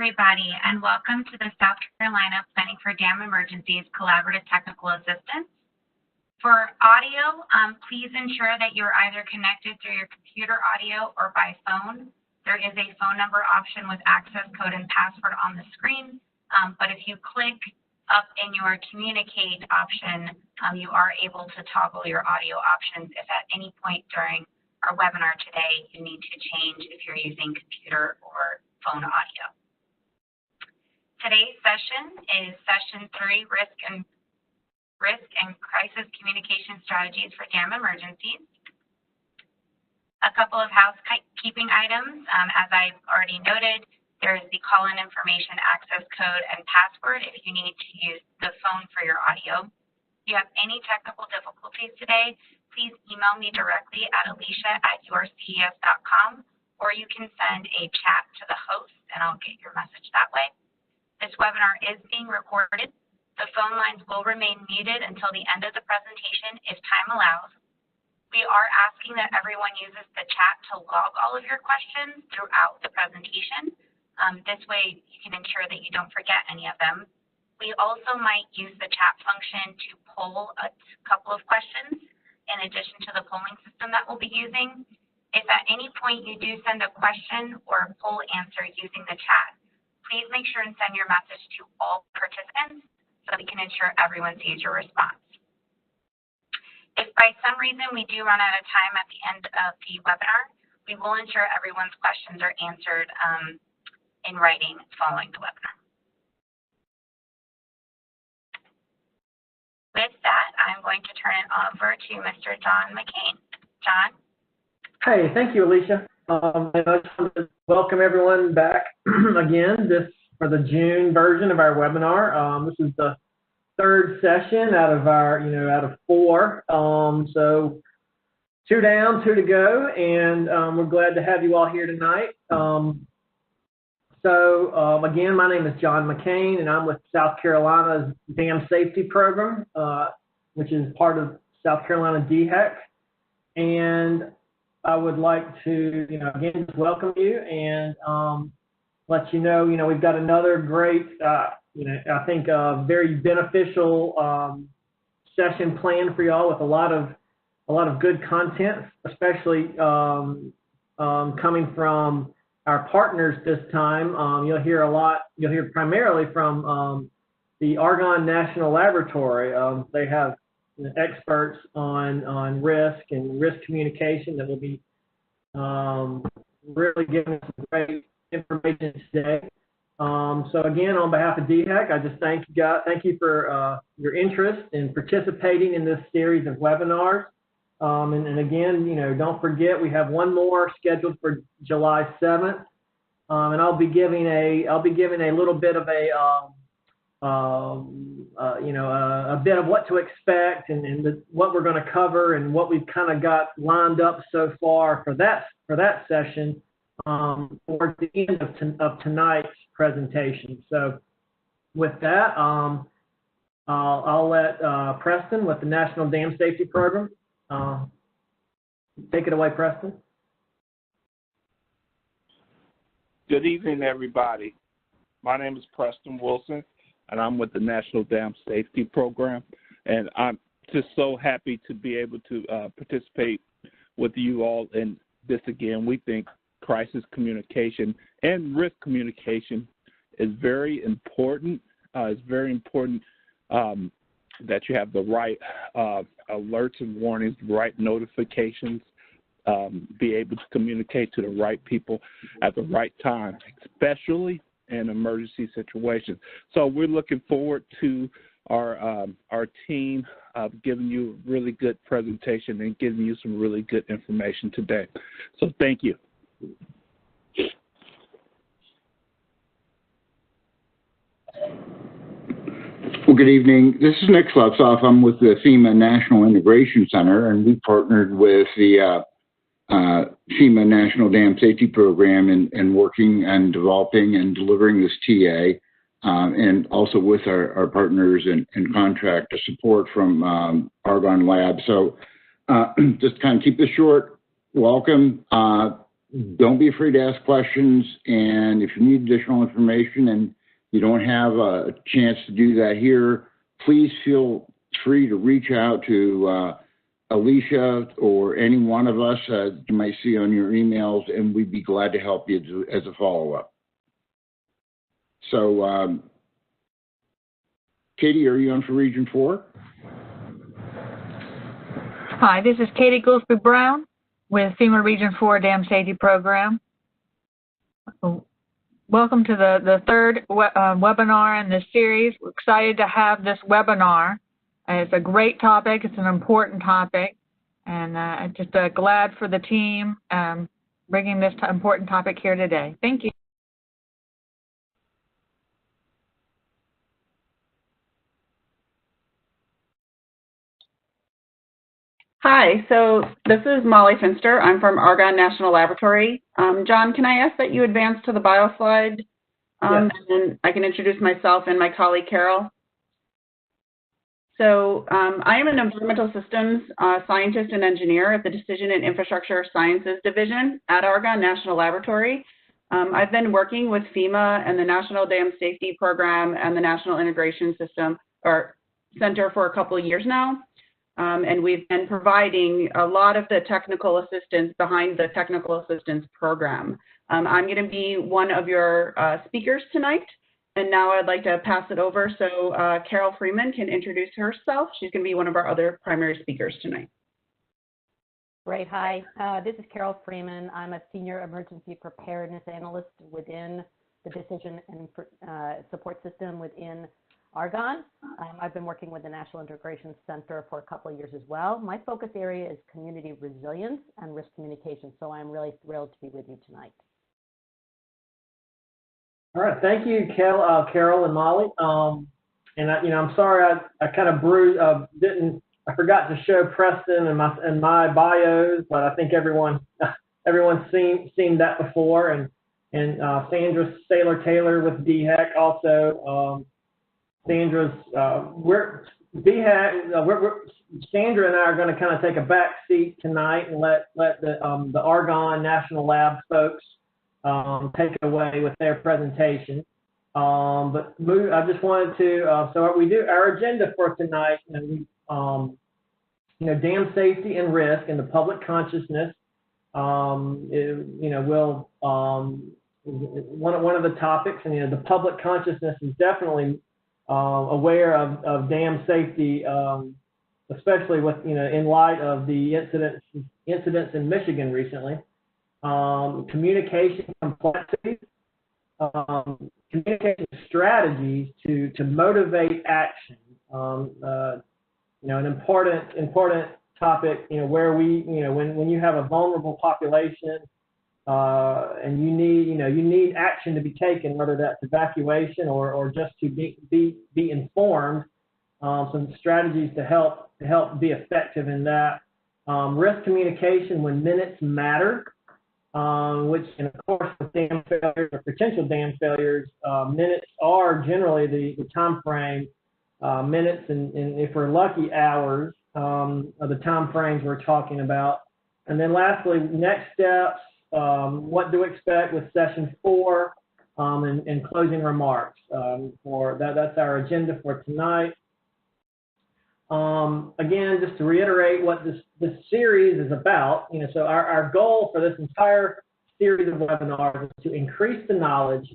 everybody, and welcome to the South Carolina Planning for Dam Emergencies Collaborative Technical Assistance. For audio, please ensure that you're either connected through your computer audio or by phone. There is a phone number option with access code and password on the screen, but if you click up in your communicate option, you are able to toggle your audio options if at any point during our webinar today you need to change if you're using computer or phone audio. Today's session is session 3, risk and crisis communication strategies for dam emergencies. A couple of housekeeping items. As I've already noted, there is the call-in information access code and password if you need to use the phone for your audio. If you have any technical difficulties today, please email me directly at alicia@yources.com, or you can send a chat to the host and I'll get your message that way. This webinar is being recorded. The phone lines will remain muted until the end of the presentation if time allows. We are asking that everyone uses the chat to log all of your questions throughout the presentation. This way you can ensure that you don't forget any of them. We also might use the chat function to poll a couple of questions in addition to the polling system that we'll be using. If at any point you do send a question or a poll answer using the chat, please make sure and send your message to all participants so we can ensure everyone sees your response. If by some reason we do run out of time at the end of the webinar, we will ensure everyone's questions are answered in writing following the webinar. With that, I'm going to turn it over to Mr. John McCain. John? Hey, thank you, Alicia. I just want to welcome everyone back again for the June version of our webinar. This is the third session out of our, out of 4. So 2 down, 2 to go, and we're glad to have you all here tonight. Again, my name is John McCain, and I'm with South Carolina's Dam Safety Program, which is part of South Carolina DHEC. And I would like to, again, just welcome you and let you know, we've got another great, I think very beneficial session planned for y'all with a lot of good content, especially coming from our partners this time. You'll hear primarily from the Argonne National Laboratory. They have experts on risk and risk communication that will be really giving us some great information today. So again, on behalf of DHEC, I just thank you for your interest in participating in this series of webinars. And again, don't forget we have one more scheduled for July 7th, and I'll be giving a little bit of a bit of what to expect and what we're going to cover and what we've kind of got lined up so far for that session towards the end of tonight's presentation. So with that, I'll let Preston with the National Dam Safety Program take it away, Preston. Good evening, everybody. My name is Preston Wilson, and I'm with the National Dam Safety Program. And I'm just so happy to be able to participate with you all in this again. We think crisis communication and risk communication is very important. It's very important that you have the right alerts and warnings, the right notifications, be able to communicate to the right people at the right time, especially in emergency situations. So we're looking forward to our team giving you a really good presentation and giving you some really good information today. So thank you. Well, good evening. This is Nick Slutzoff. I'm with the FEMA National Integration Center, and we partnered with the FEMA National Dam Safety Program in working and developing and delivering this TA, and also with our partners and contract support from Argonne Lab. So just kind of keep this short. Welcome. don't be afraid to ask questions. And if you need additional information and you don't have a chance to do that here, please feel free to reach out to Alicia or any one of us you might see on your emails, and we'd be glad to help you as a follow-up. So, Katie, are you on for Region 4? Hi, this is Katie Goolsby Brown with FEMA Region 4 Dam Safety Program. Welcome to the third webinar in this series. We're excited to have this webinar. It's a great topic. It's an important topic. And I'm just glad for the team bringing this important topic here today. Thank you. Hi, so this is Molly Finster. I'm from Argonne National Laboratory. John, can I ask that you advance to the bio slide? Yes. And then I can introduce myself and my colleague, Carol. So I am an environmental systems scientist and engineer at the Decision and Infrastructure Sciences Division at Argonne National Laboratory. I've been working with FEMA and the National Dam Safety Program and the National Integration System or Center for a couple of years now. And we've been providing a lot of the technical assistance behind the technical assistance program. I'm going to be one of your speakers tonight. And now I'd like to pass it over so Carol Freeman can introduce herself. She's going to be one of our other primary speakers tonight. Great. Hi, this is Carol Freeman. I'm a senior emergency preparedness analyst within the decision and support system within Argonne. I've been working with the National Integration Center for a couple of years as well. My focus area is community resilience and risk communication, so I'm really thrilled to be with you tonight. All right, thank you, Carol and Molly. I'm sorry I kind of I forgot to show Preston and my bios, but I think everyone's seen that before. And Sandra Saylor Taylor with DHEC also. Sandra's Sandra and I are going to kind of take a back seat tonight and let the Argonne National Lab folks take it away with their presentation. I just wanted to so we do our agenda for tonight, and dam safety and risk and the public consciousness. Will one of the topics, and the public consciousness is definitely aware of dam safety, especially with in light of the incidents in Michigan recently. Communication complexities, communication strategies to motivate action. An important topic. Where when you have a vulnerable population. And you need action to be taken, whether that's evacuation or just to be informed. Some strategies to help be effective in that. Risk communication when minutes matter, which, and of course, with dam failures or potential dam failures, minutes are generally the time frame. Minutes and if we're lucky, hours are the time frames we're talking about. And then lastly, next steps. What to expect with session 4 and closing remarks. That's our agenda for tonight. Again, just to reiterate what this series is about, so our goal for this entire series of webinars is to increase the knowledge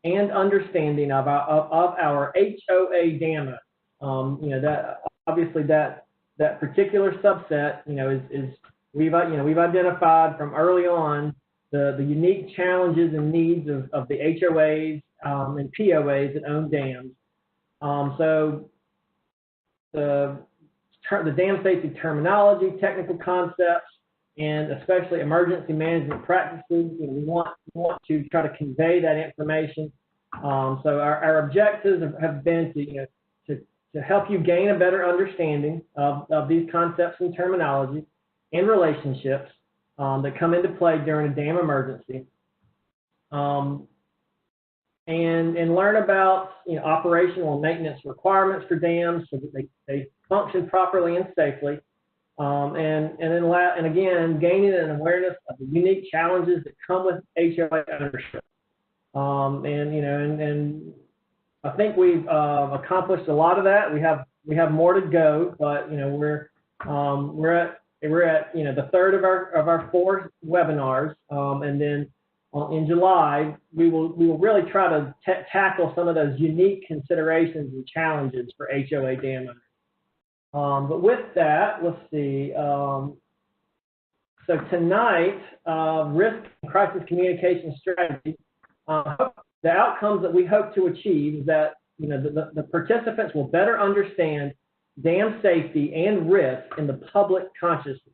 and understanding of our HOA dam. That obviously that particular subset, is we've identified from early on the unique challenges and needs of the HOAs and POAs that own dams. So the dam safety terminology, technical concepts, and especially emergency management practices, we want to try to convey that information. So our objectives have been to help you gain a better understanding of these concepts and terminology and relationships that come into play during a dam emergency, and learn about operational and maintenance requirements for dams so that they function properly and safely, And again, gaining an awareness of the unique challenges that come with HOA ownership. And I think we've accomplished a lot of that. We have more to go, but we're at the third of our 4 webinars, and then in July we will really try to tackle some of those unique considerations and challenges for HOA dam owners. But with that, let's see. So tonight, risk and crisis communication strategy. The outcomes that we hope to achieve is that the participants will better understand dam safety and risk in the public consciousness,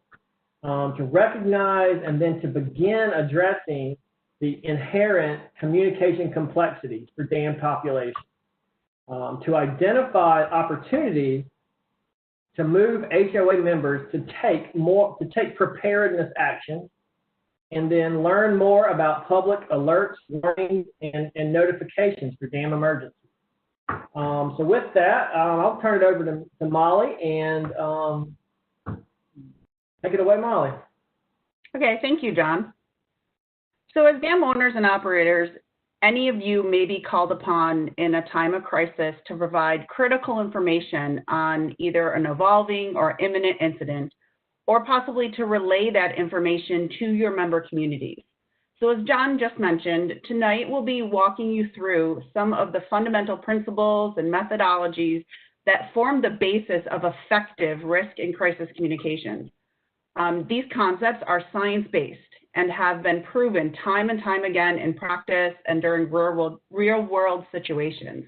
to recognize and then to begin addressing the inherent communication complexities for dam populations, to identify opportunities to move HOA members to take preparedness action, and then learn more about public alerts, warnings, and notifications for dam emergencies. So with that, I'll turn it over to Molly, and take it away, Molly. Okay, thank you, John. So as dam owners and operators, any of you may be called upon in a time of crisis to provide critical information on either an evolving or imminent incident, or possibly to relay that information to your member communities. So as John just mentioned, tonight we'll be walking you through some of the fundamental principles and methodologies that form the basis of effective risk and crisis communications. These concepts are science-based and have been proven time and time again in practice and during real-world situations.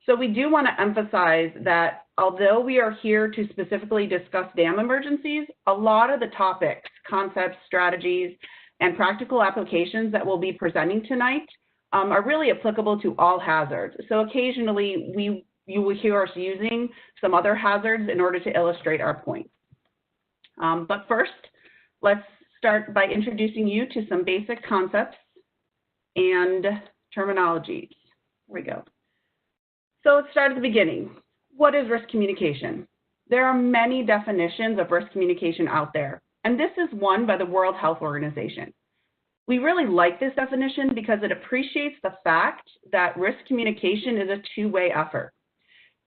So we do want to emphasize that although we are here to specifically discuss dam emergencies, a lot of the topics, concepts, strategies, and practical applications that we'll be presenting tonight are really applicable to all hazards. So occasionally you will hear us using some other hazards in order to illustrate our point. But first, let's start by introducing you to some basic concepts and terminologies. Here we go. So let's start at the beginning. What is risk communication? There are many definitions of risk communication out there, and this is one by the World Health Organization. We really like this definition because it appreciates the fact that risk communication is a two-way effort.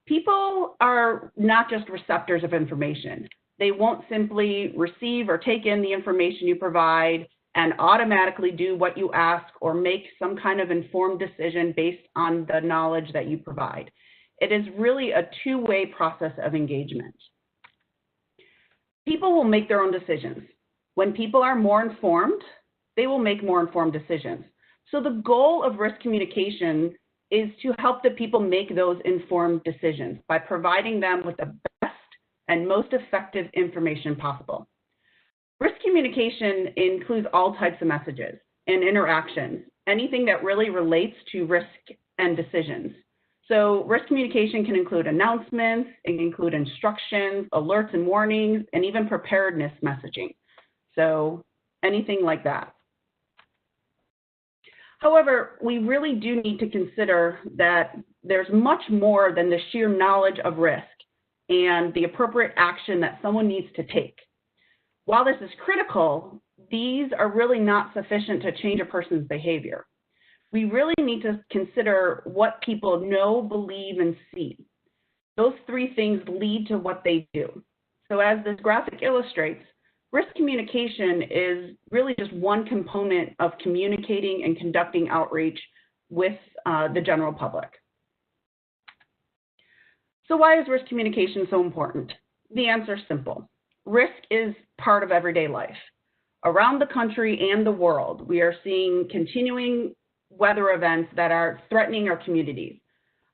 People are not just receptors of information. They won't simply receive or take in the information you provide and automatically do what you ask or make some kind of informed decision based on the knowledge that you provide. It is really a two-way process of engagement. People will make their own decisions. When people are more informed, they will make more informed decisions. So the goal of risk communication is to help the people make those informed decisions by providing them with the best and most effective information possible. Risk communication includes all types of messages and interactions, anything that really relates to risk and decisions. So risk communication can include announcements, it can include instructions, alerts and warnings, and even preparedness messaging. So anything like that. However, we really do need to consider that there's much more than the sheer knowledge of risk and the appropriate action that someone needs to take. While this is critical, these are really not sufficient to change a person's behavior. We really need to consider what people know, believe, and see. Those three things lead to what they do. So as this graphic illustrates, risk communication is really just one component of communicating and conducting outreach with the general public. So why is risk communication so important? The answer is simple. Risk is part of everyday life. Around the country and the world, we are seeing continuing weather events that are threatening our communities.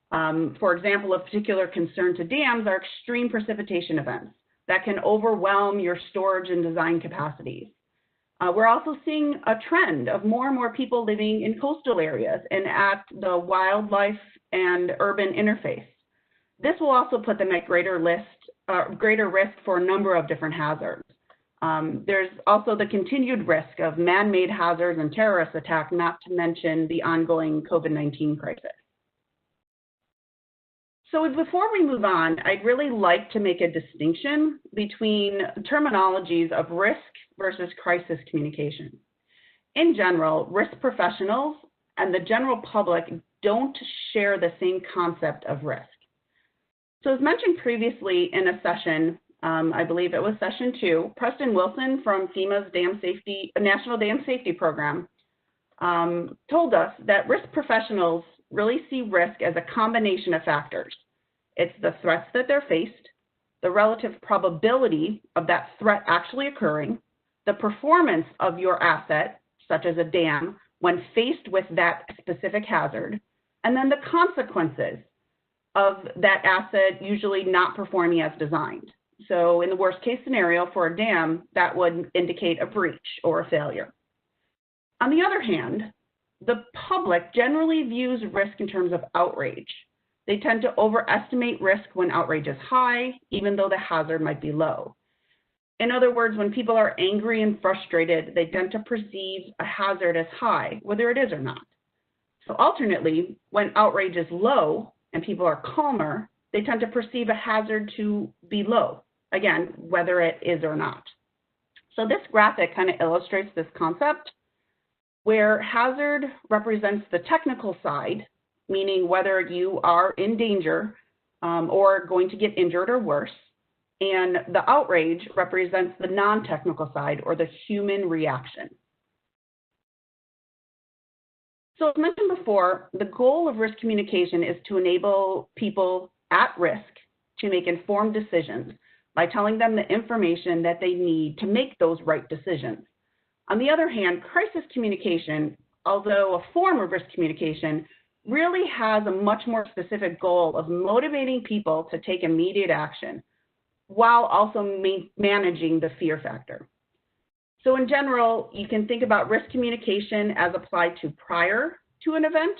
For example, of particular concern to dams are extreme precipitation events that can overwhelm your storage and design capacities. We're also seeing a trend of more and more people living in coastal areas and at the wildlife and urban interface. This will also put them at greater risk for a number of different hazards. There's also the continued risk of man-made hazards and terrorist attacks, not to mention the ongoing COVID-19 crisis. So before we move on, I'd really like to make a distinction between terminologies of risk versus crisis communication. In general, risk professionals and the general public don't share the same concept of risk. So as mentioned previously in a session, I believe it was session 2, Preston Wilson from FEMA's National Dam Safety Program told us that risk professionals really see risk as a combination of factors. It's the threats that they're faced, the relative probability of that threat actually occurring, the performance of your asset, such as a dam, when faced with that specific hazard, and then the consequences of that asset usually not performing as designed. So in the worst case scenario for a dam, that would indicate a breach or a failure. On the other hand, the public generally views risk in terms of outrage. They tend to overestimate risk when outrage is high, even though the hazard might be low. In other words, when people are angry and frustrated, they tend to perceive a hazard as high, whether it is or not. So alternately, when outrage is low and people are calmer, they tend to perceive a hazard to be low, again, whether it is or not. So this graphic kind of illustrates this concept, where hazard represents the technical side, meaning whether you are in danger or going to get injured or worse, and the outrage represents the non-technical side or the human reaction. So as mentioned before, the goal of risk communication is to enable people at risk to make informed decisions by telling them the information that they need to make those right decisions. On the other hand, crisis communication, although a form of risk communication, really has a much more specific goal of motivating people to take immediate action while also managing the fear factor. So in general, you can think about risk communication as applied to prior to an event,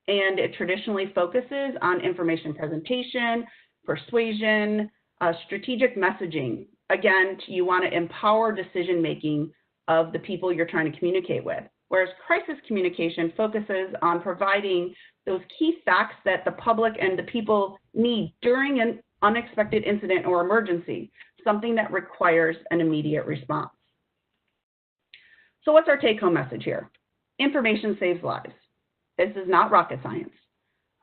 and it traditionally focuses on information presentation, persuasion, strategic messaging. Again, you want to empower decision-making of the people you're trying to communicate with. Whereas crisis communication focuses on providing those key facts that the public and the people need during an unexpected incident or emergency, something that requires an immediate response. So what's our take-home message here? Information saves lives. This is not rocket science.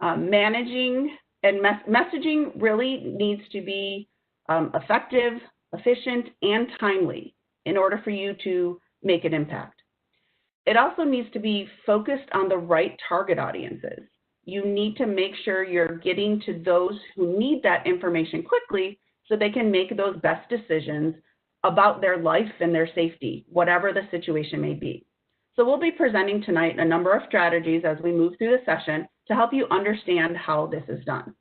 Managing and messaging really needs to be effective, efficient, and timely in order for you to make an impact. It also needs to be focused on the right target audiences. You need to make sure you're getting to those who need that information quickly so they can make those best decisions about their life and their safety, whatever the situation may be. So we'll be presenting tonight a number of strategies as we move through the session to help you understand how this is done.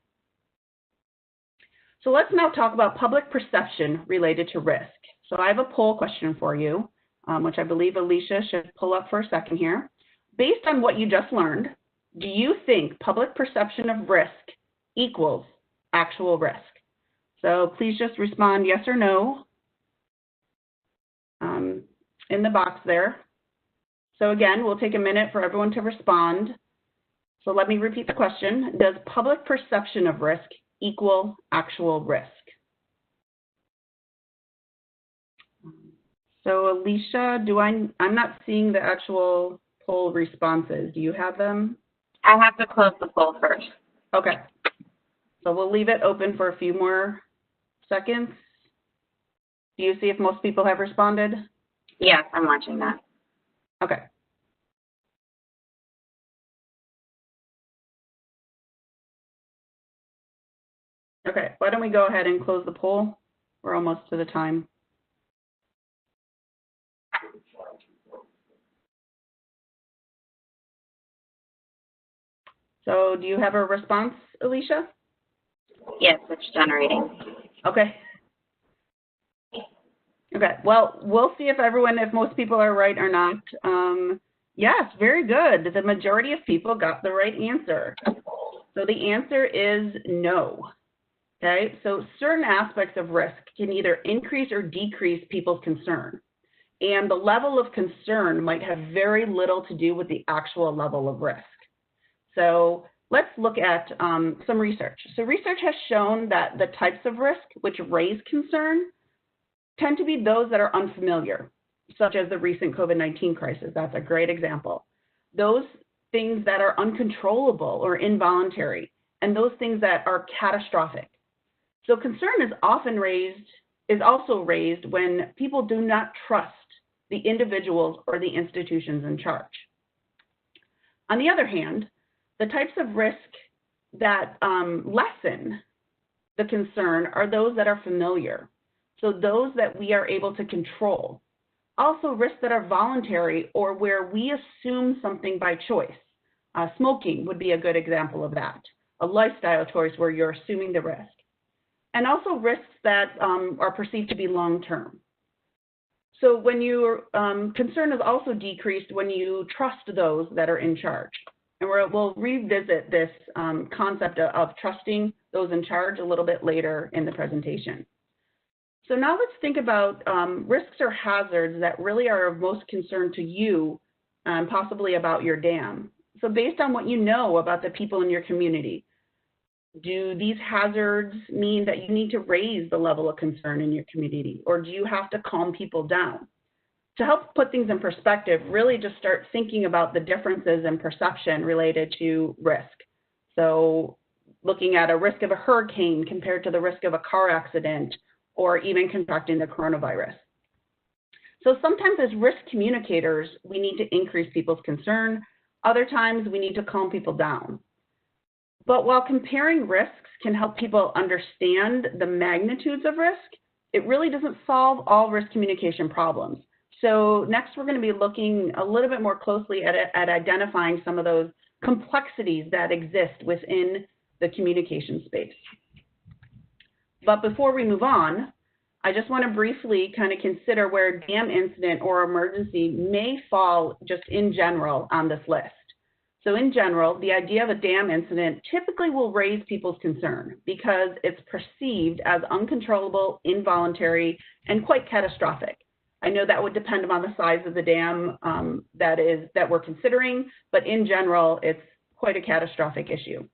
So let's now talk about public perception related to risk. So I have a poll question for you, which I believe Alicia should pull up for a second here. Based on what you just learned, do you think public perception of risk equals actual risk? So please just respond yes or no in the box there. So again, we'll take a minute for everyone to respond. So let me repeat the question. Does public perception of risk equal actual risk? So Alicia, I'm not seeing the actual poll responses. Do you have them? I have to close the poll first. Okay. So we'll leave it open for a few more seconds. Do you see if most people have responded? Yes, I'm watching that. Okay. Okay, why don't we go ahead and close the poll? We're almost to the time. So do you have a response, Alicia? Yes, it's generating. Okay. Okay, well, we'll see if most people are right or not. Yes, very good. The majority of people got the right answer. So the answer is no. Okay, so certain aspects of risk can either increase or decrease people's concern. And the level of concern might have very little to do with the actual level of risk. So let's look at some research. So research has shown that the types of risk which raise concern tend to be those that are unfamiliar, such as the recent COVID-19 crisis. That's a great example. Those things that are uncontrollable or involuntary, and those things that are catastrophic. So concern is also raised when people do not trust the individuals or the institutions in charge. On the other hand, the types of risk that lessen the concern are those that are familiar. So those that we are able to control. Also risks that are voluntary or where we assume something by choice. Smoking would be a good example of that. A lifestyle choice where you're assuming the risk. And also risks that are perceived to be long-term. So when your concern is also decreased when you trust those that are in charge. And we'll revisit this concept of trusting those in charge a little bit later in the presentation. So now let's think about risks or hazards that really are of most concern to you, possibly about your dam. So based on what you know about the people in your community, do these hazards mean that you need to raise the level of concern in your community, or do you have to calm people down? To help put things in perspective, really just start thinking about the differences in perception related to risk. So looking at a risk of a hurricane compared to the risk of a car accident, or even contracting the coronavirus. So sometimes as risk communicators, we need to increase people's concern. Other times we need to calm people down. But while comparing risks can help people understand the magnitudes of risk, it really doesn't solve all risk communication problems. So next we're going to be looking a little bit more closely at identifying some of those complexities that exist within the communication space. But before we move on, I just want to briefly kind of consider where a dam incident or emergency may fall just in general on this list. So in general, the idea of a dam incident typically will raise people's concern because it's perceived as uncontrollable, involuntary, and quite catastrophic. I know that would depend upon the size of the dam that we're considering, but in general, it's quite a catastrophic issue.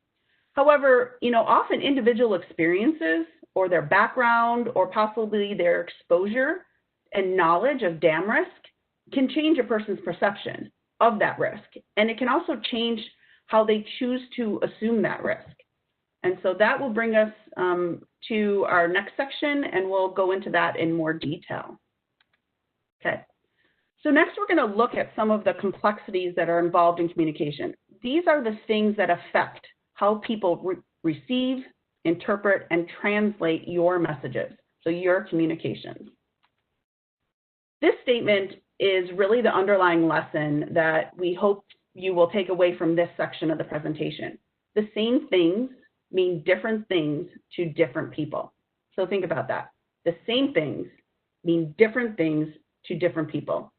However, often individual experiences or their background or possibly their exposure and knowledge of dam risk can change a person's perception of that risk. And it can also change how they choose to assume that risk. And so that will bring us to our next section, and we'll go into that in more detail. Okay. So next we're going to look at some of the complexities that are involved in communication. These are the things that affect how people receive, interpret, and translate your messages, so your communications. This statement is really the underlying lesson that we hope you will take away from this section of the presentation. The same things mean different things to different people. So think about that. The same things mean different things to different people.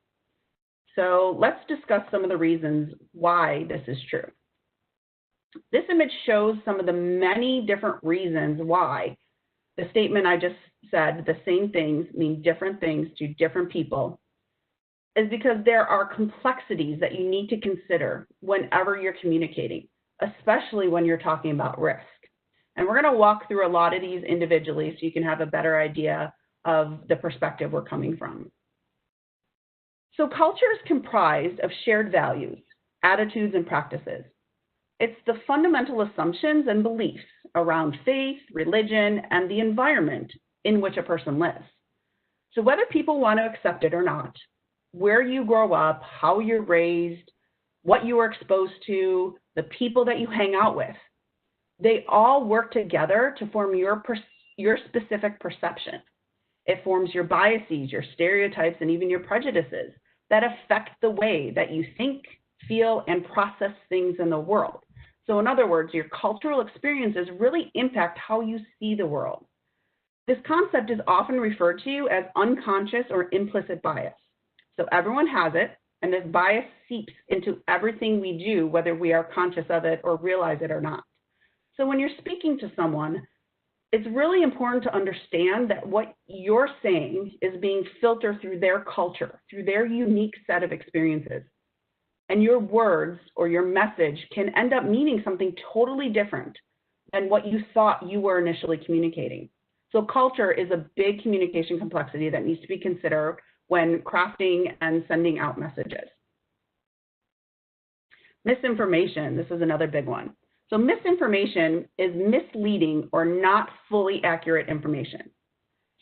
So let's discuss some of the reasons why this is true. This image shows some of the many different reasons why the statement I just said, the same things mean different things to different people, is because there are complexities that you need to consider whenever you're communicating, especially when you're talking about risk. And we're going to walk through a lot of these individually so you can have a better idea of the perspective we're coming from. So culture is comprised of shared values, attitudes, and practices. It's the fundamental assumptions and beliefs around faith, religion, and the environment in which a person lives. So whether people want to accept it or not, where you grow up, how you're raised, what you are exposed to, the people that you hang out with, they all work together to form your specific perception. It forms your biases, your stereotypes, and even your prejudices that affect the way that you think, feel, and process things in the world. So in other words, your cultural experiences really impact how you see the world. This concept is often referred to as unconscious or implicit bias. So everyone has it, and this bias seeps into everything we do, whether we are conscious of it or realize it or not. So when you're speaking to someone, it's really important to understand that what you're saying is being filtered through their culture, through their unique set of experiences. and your words or your message can end up meaning something totally different than what you thought you were initially communicating. So culture is a big communication complexity that needs to be considered when crafting and sending out messages. Misinformation, this is another big one. So misinformation is misleading or not fully accurate information.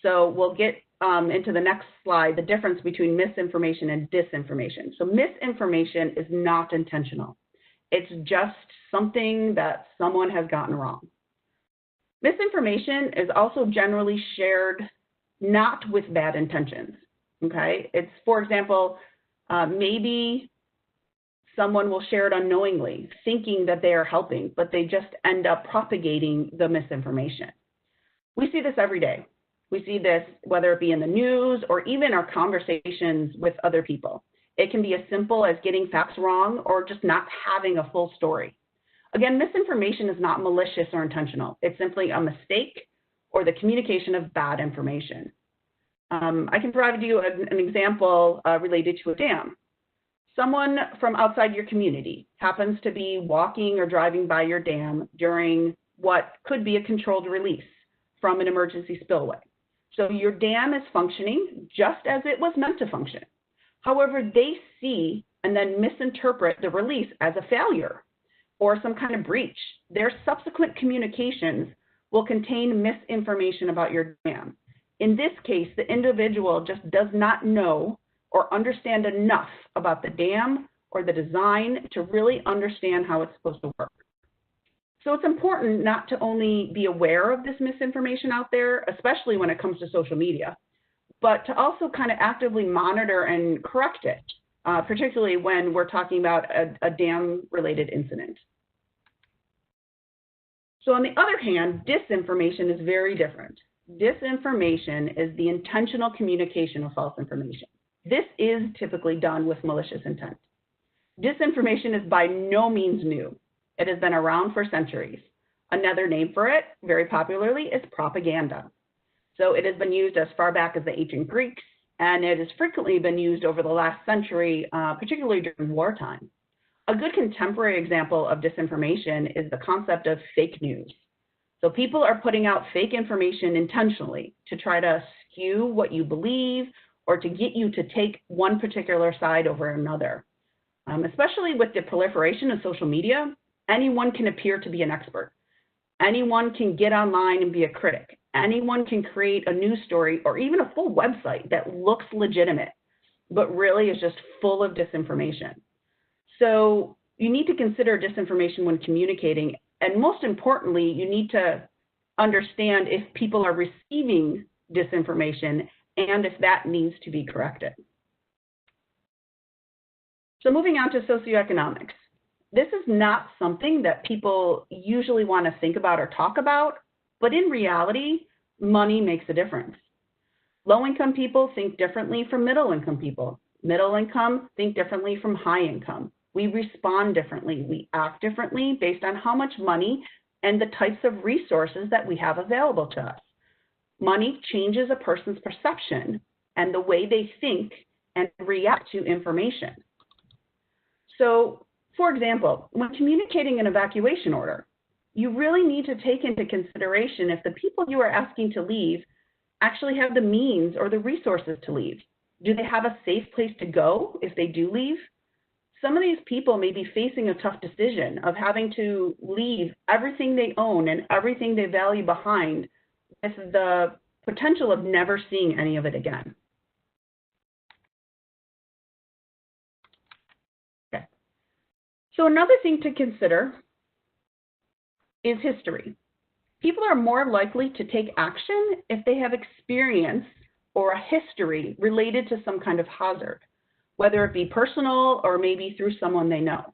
So we'll get into the next slide, the difference between misinformation and disinformation. So misinformation is not intentional. It's just something that someone has gotten wrong. Misinformation is also generally shared not with bad intentions, okay? It's, for example, maybe someone will share it unknowingly, thinking that they are helping, but they just end up propagating the misinformation. We see this every day. We see this whether it be in the news or even our conversations with other people. It can be as simple as getting facts wrong or just not having a full story. Again, misinformation is not malicious or intentional. It's simply a mistake or the communication of bad information. I can provide you an example related to a dam. Someone from outside your community happens to be walking or driving by your dam during what could be a controlled release from an emergency spillway. So your dam is functioning just as it was meant to function. However, they see and then misinterpret the release as a failure or some kind of breach. Their subsequent communications will contain misinformation about your dam. In this case, the individual just does not know or understand enough about the dam or the design to really understand how it's supposed to work. So it's important not to only be aware of this misinformation out there, especially when it comes to social media, but to also kind of actively monitor and correct it, particularly when we're talking about a dam-related incident. So on the other hand, disinformation is very different. Disinformation is the intentional communication of false information. This is typically done with malicious intent. Disinformation is by no means new. It has been around for centuries. Another name for it, very popularly, is propaganda. So it has been used as far back as the ancient Greeks, and it has frequently been used over the last century, particularly during wartime. A good contemporary example of disinformation is the concept of fake news. So people are putting out fake information intentionally to try to skew what you believe or to get you to take one particular side over another. Especially with the proliferation of social media, anyone can appear to be an expert. Anyone can get online and be a critic. Anyone can create a news story or even a full website that looks legitimate, but really is just full of disinformation. So you need to consider disinformation when communicating, and most importantly, you need to understand if people are receiving disinformation and if that needs to be corrected. So moving on to socioeconomics. This is not something that people usually want to think about or talk about, but in reality, money makes a difference. Low-income people think differently from middle-income people. Middle-income think differently from high-income. We respond differently. We act differently based on how much money and the types of resources that we have available to us. Money changes a person's perception and the way they think and react to information. So, for example, when communicating an evacuation order, you really need to take into consideration if the people you are asking to leave actually have the means or the resources to leave. Do they have a safe place to go if they do leave? Some of these people may be facing a tough decision of having to leave everything they own and everything they value behind with the potential of never seeing any of it again. Okay. So another thing to consider is history. People are more likely to take action if they have experience or a history related to some kind of hazard, whether it be personal or maybe through someone they know.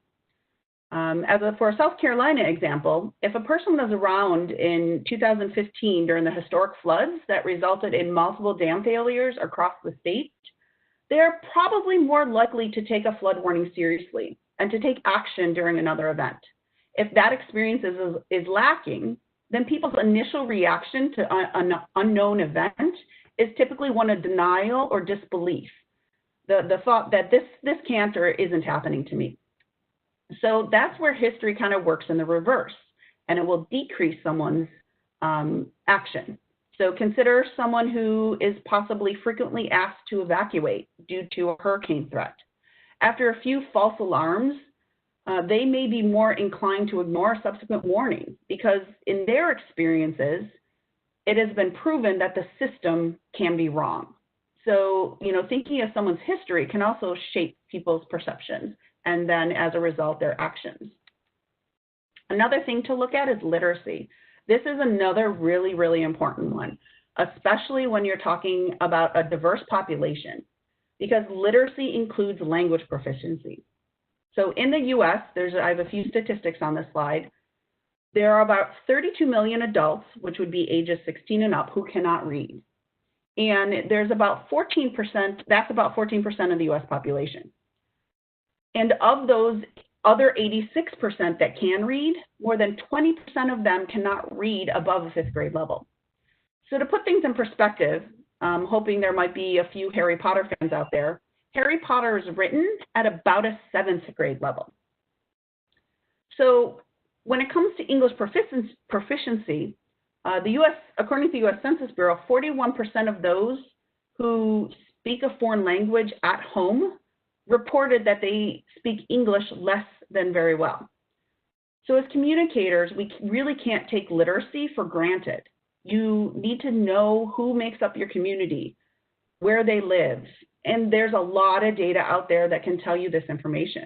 For a South Carolina example, if a person was around in 2015 during the historic floods that resulted in multiple dam failures across the state, they're probably more likely to take a flood warning seriously and to take action during another event. If that experience is lacking, then people's initial reaction to an unknown event is typically one of denial or disbelief. the thought that this can't or isn't happening to me. So that's where history kind of works in the reverse, and it will decrease someone's action. So consider someone who is possibly frequently asked to evacuate due to a hurricane threat. After a few false alarms, they may be more inclined to ignore a subsequent warning because in their experiences, it has been proven that the system can be wrong. So, you know, thinking of someone's history can also shape people's perceptions and then as a result, their actions. Another thing to look at is literacy. This is another really, really important one, especially when you're talking about a diverse population, because literacy includes language proficiency. So in the US, I have a few statistics on this slide. There are about 32 million adults, which would be ages 16 and up, who cannot read. And there's about 14%, that's about 14% of the US population. And of those other 86% that can read, more than 20% of them cannot read above a 5th grade level. So to put things in perspective, I'm hoping there might be a few Harry Potter fans out there. Harry Potter is written at about a 7th grade level. So when it comes to English proficiency, the US, according to the US Census Bureau, 41% of those who speak a foreign language at home reported that they speak English less than very well. So as communicators, we really can't take literacy for granted. You need to know who makes up your community, where they live, and there's a lot of data out there that can tell you this information.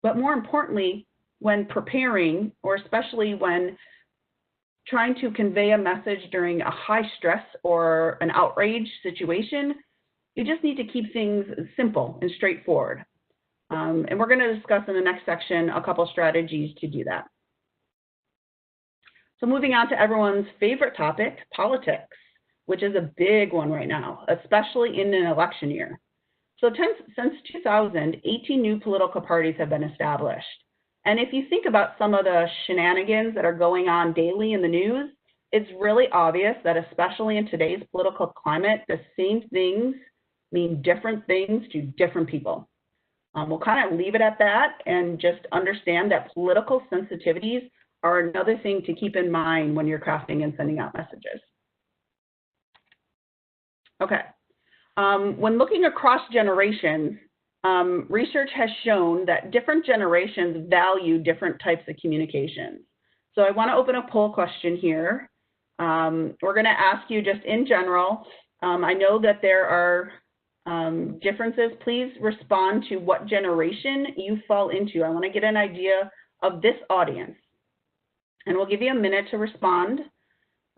But more importantly, when preparing, or especially when trying to convey a message during a high stress or an outrage situation, you just need to keep things simple and straightforward. And we're going to discuss in the next section a couple strategies to do that. So moving on to everyone's favorite topic, politics, which is a big one right now, especially in an election year. So since 2000, 18 new political parties have been established. And if you think about some of the shenanigans that are going on daily in the news, it's really obvious that especially in today's political climate, the same things mean different things to different people. We'll kind of leave it at that and just understand that political sensitivities are another thing to keep in mind when you're crafting and sending out messages. Okay, when looking across generations, research has shown that different generations value different types of communications. So I want to open a poll question here. We're going to ask you just in general. I know that there are differences. Please respond to what generation you fall into. I want to get an idea of this audience. And we'll give you a minute to respond.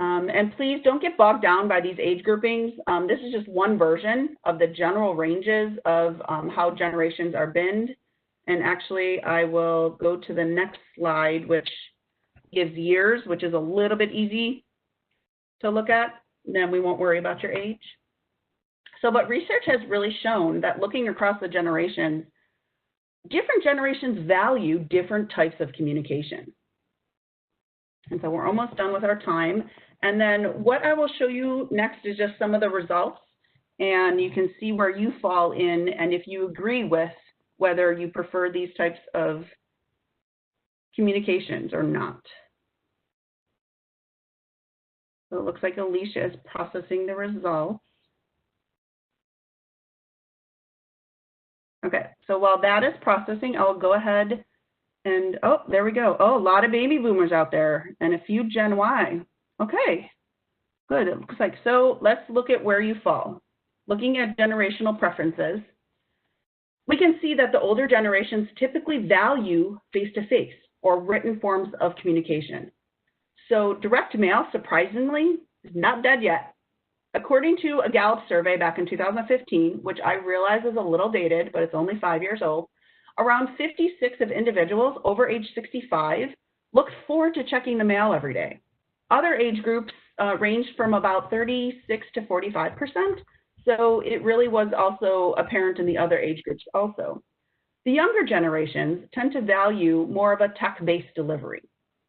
And please don't get bogged down by these age groupings. This is just one version of the general ranges of how generations are binned. And actually, I will go to the next slide, which gives years, which is a little bit easy to look at. Then we won't worry about your age. So, but research has really shown that looking across the generations, different generations value different types of communication. And so we're almost done with our time. And then what I will show you next is just some of the results. And you can see where you fall in and if you agree with whether you prefer these types of communications or not. So it looks like Alicia is processing the results. Okay, so while that is processing, I'll go ahead and, oh, there we go. Oh, a lot of baby boomers out there and a few Gen Y. Okay, good, it looks like. So let's look at where you fall. Looking at generational preferences, we can see that the older generations typically value face-to-face or written forms of communication. So direct mail, surprisingly, is not dead yet. According to a Gallup survey back in 2015, which I realize is a little dated, but it's only 5 years old, around 56% of individuals over age 65 looked forward to checking the mail every day. Other age groups ranged from about 36 to 45%, so it really was also apparent in the other age groups also. The younger generations tend to value more of a tech-based delivery.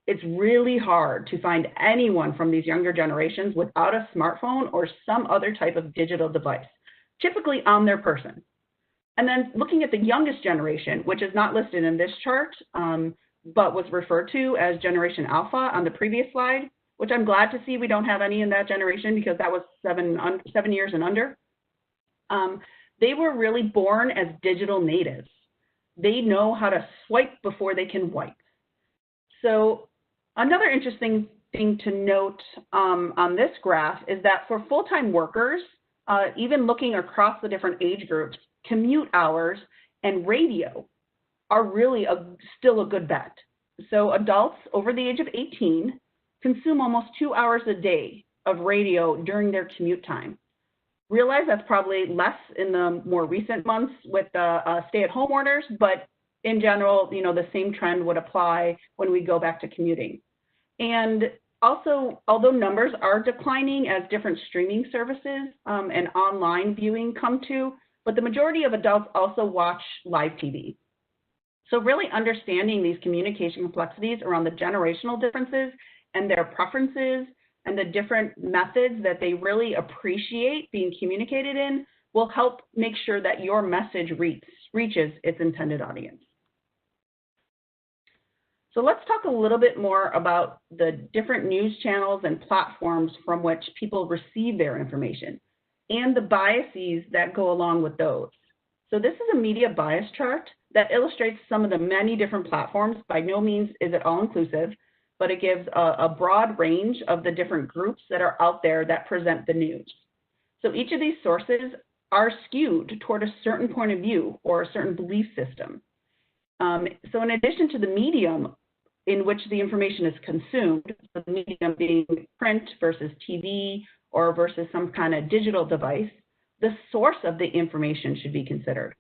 It's really hard to find anyone from these younger generations without a smartphone or some other type of digital device, typically on their person. And then looking at the youngest generation, which is not listed in this chart, but was referred to as Generation Alpha on the previous slide, which I'm glad to see we don't have any in that generation because that was 7 years and under. They were really born as digital natives. They know how to swipe before they can wipe. So another interesting thing to note on this graph is that for full-time workers, even looking across the different age groups, commute hours and radio are really still a good bet. So adults over the age of 18 consume almost 2 hours a day of radio during their commute time. Realize that's probably less in the more recent months with the stay-at-home orders, but in general, you know, the same trend would apply when we go back to commuting. And also, although numbers are declining as different streaming services and online viewing come to, but the majority of adults also watch live TV. So really understanding these communication complexities around the generational differences and their preferences and the different methods that they really appreciate being communicated in will help make sure that your message reaches its intended audience. So let's talk a little bit more about the different news channels and platforms from which people receive their information and the biases that go along with those. So this is a media bias chart that illustrates some of the many different platforms. By no means is it all inclusive, but it gives a broad range of the different groups that are out there that present the news. So each of these sources are skewed toward a certain point of view or a certain belief system. So in addition to the medium in which the information is consumed, the medium being print versus TV or versus some kind of digital device, the source of the information should be considered.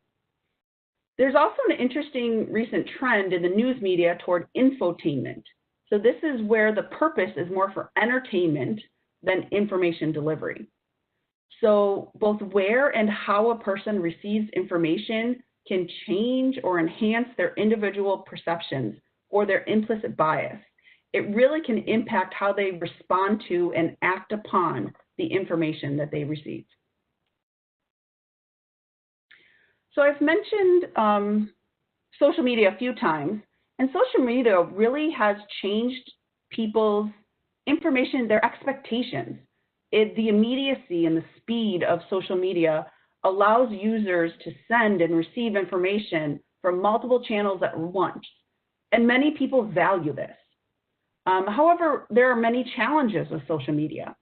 There's also an interesting recent trend in the news media toward infotainment. So this is where the purpose is more for entertainment than information delivery. So both where and how a person receives information can change or enhance their individual perceptions or their implicit bias. It really can impact how they respond to and act upon the information that they receive. So I've mentioned social media a few times, and social media really has changed people's information, their expectations. The immediacy and the speed of social media allows users to send and receive information from multiple channels at once, and many people value this. However, there are many challenges with social media,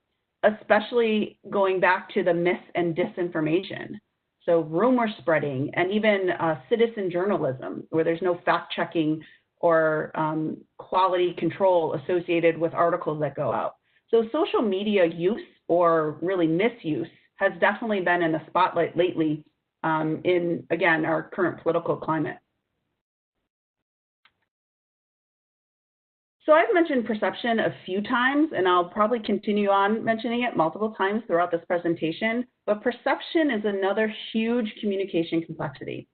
especially going back to the myth and disinformation. So rumor spreading and even citizen journalism, where there's no fact checking or quality control associated with articles that go out. So social media use or really misuse has definitely been in the spotlight lately in, again, our current political climate. So I've mentioned perception a few times, and I'll probably continue on mentioning it multiple times throughout this presentation, but perception is another huge communication complexity.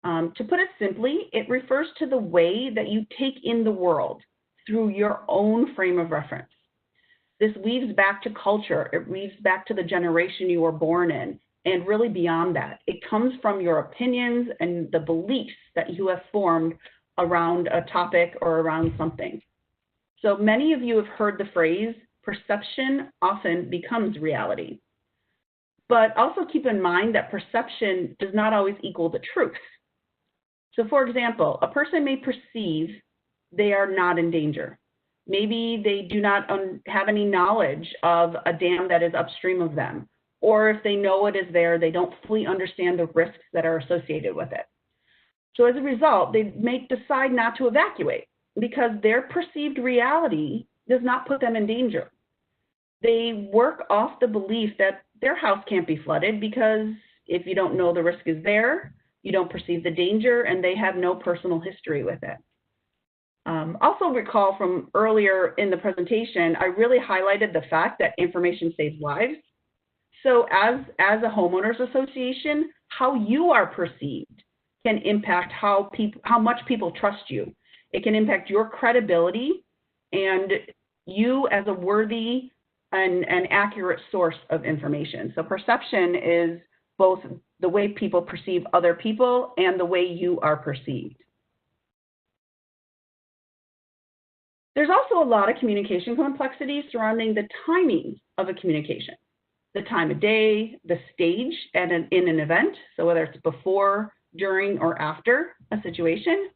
To put it simply, it refers to the way that you take in the world through your own frame of reference. This weaves back to culture, it weaves back to the generation you were born in, and really beyond that. It comes from your opinions and the beliefs that you have formed around a topic or around something. So many of you have heard the phrase, perception often becomes reality. But also keep in mind that perception does not always equal the truth. So for example, a person may perceive they are not in danger. Maybe they do not have any knowledge of a dam that is upstream of them, or if they know it is there, they don't fully understand the risks that are associated with it. So as a result, they may decide not to evacuate because their perceived reality does not put them in danger. They work off the belief that their house can't be flooded because if you don't know the risk is there, you don't perceive the danger, and they have no personal history with it. Also recall from earlier in the presentation, I really highlighted the fact that information saves lives. So as a homeowners association, how you are perceived can impact how much people trust you. It can impact your credibility and you as a worthy and accurate source of information. So perception is both the way people perceive other people and the way you are perceived. There's also a lot of communication complexity surrounding the timing of a communication, the time of day, the stage in an event, so whether it's before, during, or after a situation.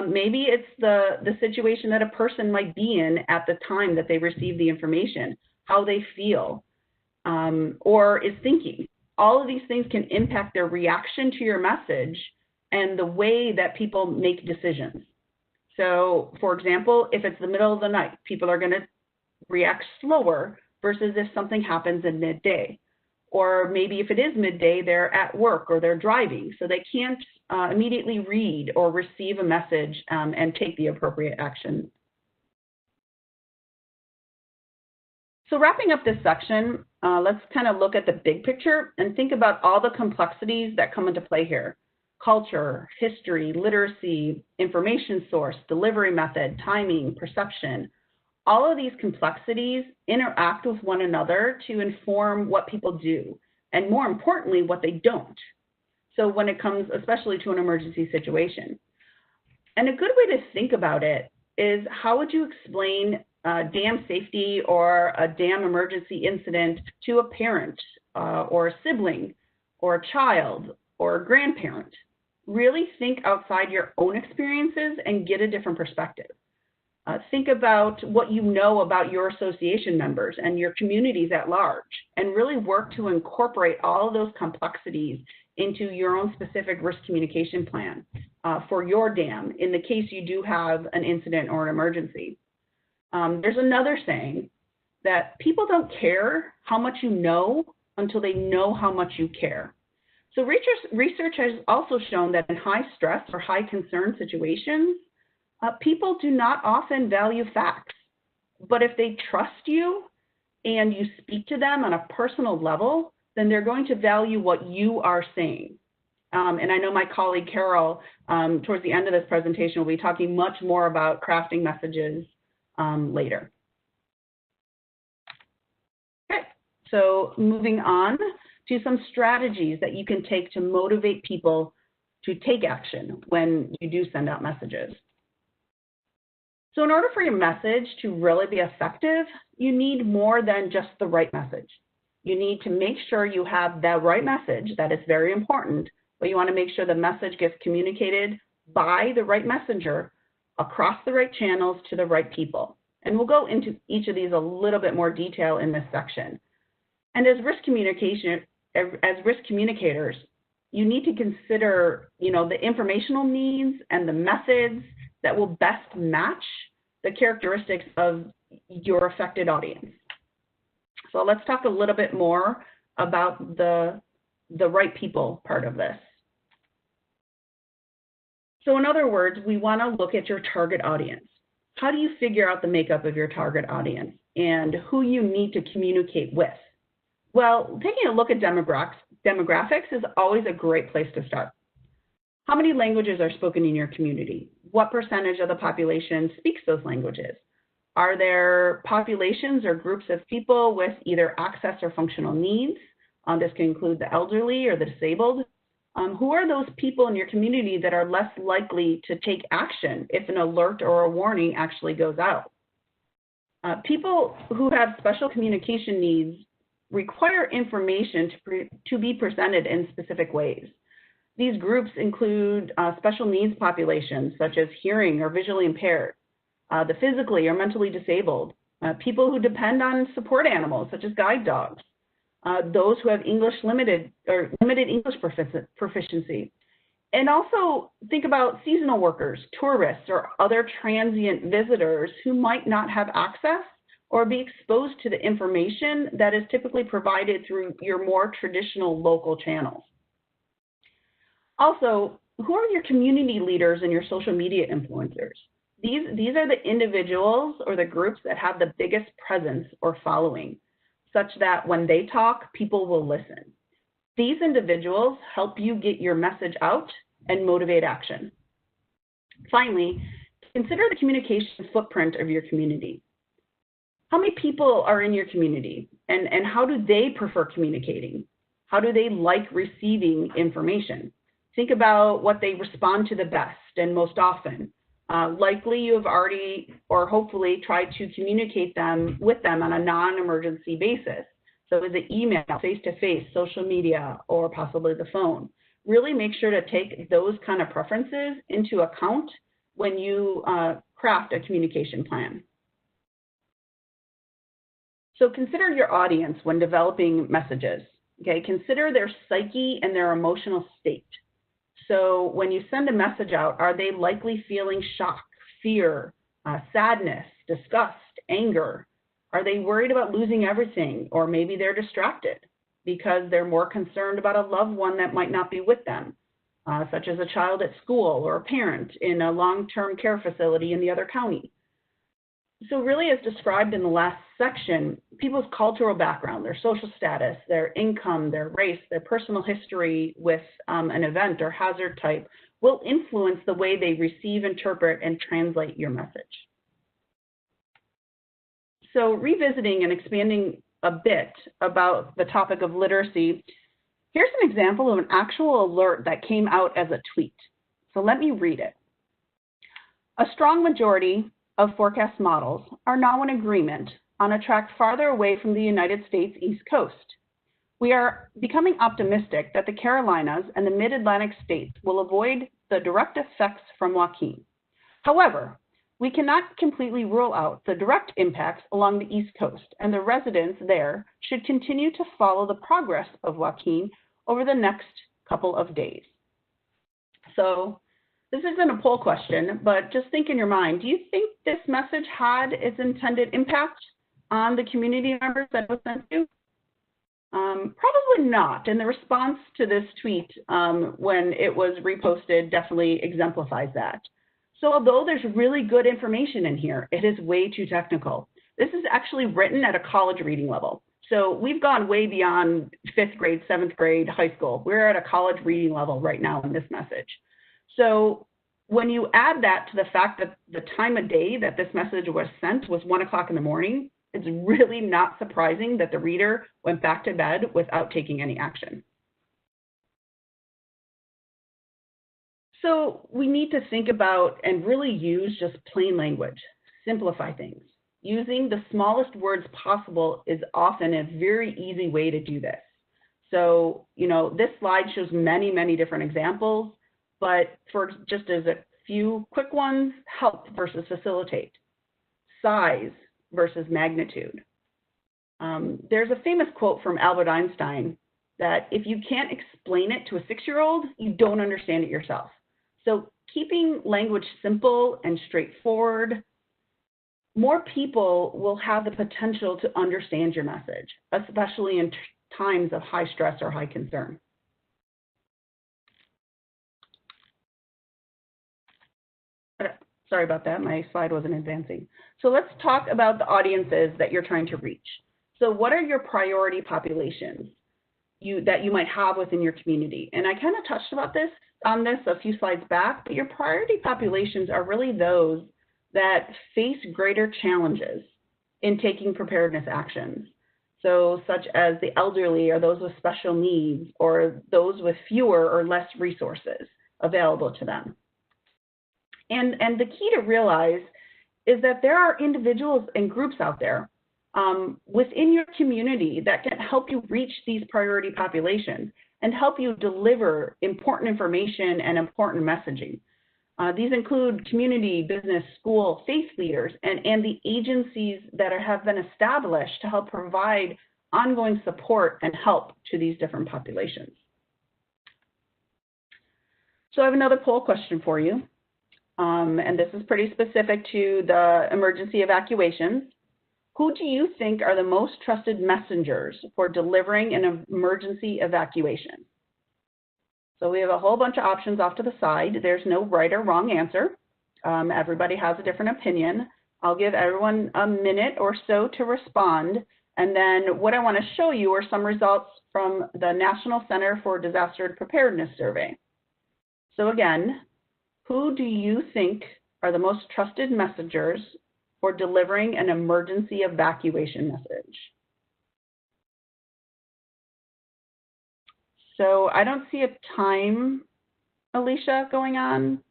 Maybe it's the situation that a person might be in at the time that they receive the information, how they feel, or is thinking. All of these things can impact their reaction to your message and the way that people make decisions. So, for example, if it's the middle of the night, people are going to react slower versus if something happens in midday. Or maybe if it is midday, they're at work or they're driving, so they can't immediately read or receive a message and take the appropriate action. So wrapping up this section, let's kind of look at the big picture and think about all the complexities that come into play here. Culture, history, literacy, information source, delivery method, timing, perception. All of these complexities interact with one another to inform what people do, and more importantly, what they don't. So when it comes especially to an emergency situation. And a good way to think about it is, how would you explain dam safety or a dam emergency incident to a parent or a sibling or a child or a grandparent? Really think outside your own experiences and get a different perspective. Think about what you know about your association members and your communities at large, and really work to incorporate all of those complexities into your own specific risk communication plan for your dam in the case you do have an incident or an emergency. There's another saying that people don't care how much you know until they know how much you care. So research has also shown that in high stress or high concern situations, people do not often value facts, but if they trust you and you speak to them on a personal level, then they're going to value what you are saying. And I know my colleague Carol, towards the end of this presentation, will be talking much more about crafting messages later. Okay, so moving on to some strategies that you can take to motivate people to take action when you do send out messages. So in order for your message to really be effective, you need more than just the right message. You need to make sure you have the right message. That is very important, but you want to make sure the message gets communicated by the right messenger across the right channels to the right people. And we'll go into each of these a little bit more detail in this section. And as risk communicators, you need to consider, the informational needs and the methods that will best match the characteristics of your affected audience. So let's talk a little bit more about the right people part of this. So in other words, we want to look at your target audience. How do you figure out the makeup of your target audience and who you need to communicate with? Well, taking a look at demographics is always a great place to start. How many languages are spoken in your community? What percentage of the population speaks those languages? Are there populations or groups of people with either access or functional needs? This can include the elderly or the disabled. Who are those people in your community that are less likely to take action if an alert or a warning actually goes out? People who have special communication needs require information to be presented in specific ways. These groups include special needs populations such as hearing or visually impaired, the physically or mentally disabled, people who depend on support animals such as guide dogs, those who have limited English proficiency. And also think about seasonal workers, tourists, or other transient visitors who might not have access or be exposed to the information that is typically provided through your more traditional local channels. Also, who are your community leaders and your social media influencers? These are the individuals or the groups that have the biggest presence or following, such that when they talk, people will listen. These individuals help you get your message out and motivate action. Finally, consider the communication footprint of your community. How many people are in your community, and how do they prefer communicating? How do they like receiving information? Think about what they respond to the best and most often. Likely you have already or hopefully tried to communicate with them on a non-emergency basis. So is it email, face-to-face, social media, or possibly the phone? Really make sure to take those kind of preferences into account when you craft a communication plan. So consider your audience when developing messages. Okay, consider their psyche and their emotional state. So when you send a message out, are they likely feeling shock, fear, sadness, disgust, anger? Are they worried about losing everything? Or maybe they're distracted because they're more concerned about a loved one that might not be with them, such as a child at school or a parent in a long-term care facility in the other county. So really, as described in the last section, people's cultural background, their social status, their income, their race, their personal history with an event or hazard type will influence the way they receive, interpret, and translate your message. So revisiting and expanding a bit about the topic of literacy, here's an example of an actual alert that came out as a tweet. So let me read it. A strong majority of forecast models are now in agreement on a track farther away from the United States East Coast. We are becoming optimistic that the Carolinas and the Mid-Atlantic states will avoid the direct effects from Joaquin. However, we cannot completely rule out the direct impacts along the East Coast, and the residents there should continue to follow the progress of Joaquin over the next couple of days. So this isn't a poll question, but just think in your mind, do you think this message had its intended impact on the community members that it was sent to? Probably not, and the response to this tweet when it was reposted definitely exemplifies that. So although there's really good information in here, it is way too technical. This is actually written at a college reading level. So we've gone way beyond 5th grade, 7th grade, high school. We're at a college reading level right now in this message. So when you add that to the fact that the time of day that this message was sent was 1 o'clock in the morning, it's really not surprising that the reader went back to bed without taking any action. So we need to think about and really use just plain language, simplify things. Using the smallest words possible is often a very easy way to do this. So, this slide shows many, many different examples, but for just as a few quick ones, help versus facilitate, size versus magnitude. There's a famous quote from Albert Einstein that if you can't explain it to a 6-year-old, you don't understand it yourself. So keeping language simple and straightforward, more people will have the potential to understand your message, especially in times of high stress or high concern. Sorry about that, my slide wasn't advancing. So let's talk about the audiences that you're trying to reach. So what are your priority populations that you might have within your community? And I kind of touched on this a few slides back, but your priority populations are really those that face greater challenges in taking preparedness actions. So such as the elderly or those with special needs or those with fewer or less resources available to them. And the key to realize is that there are individuals and groups out there within your community that can help you reach these priority populations and help you deliver important information and important messaging. These include community, business, school, faith leaders, and the agencies that have been established to help provide ongoing support and help to these different populations. So I have another poll question for you. And this is pretty specific to the emergency evacuations. Who do you think are the most trusted messengers for delivering an emergency evacuation? So we have a whole bunch of options off to the side. There's no right or wrong answer. Everybody has a different opinion. I'll give everyone a minute or so to respond. And then what I want to show you are some results from the National Center for Disaster Preparedness Survey. So again, who do you think are the most trusted messengers for delivering an emergency evacuation message? So I don't see a time, Alicia, going on.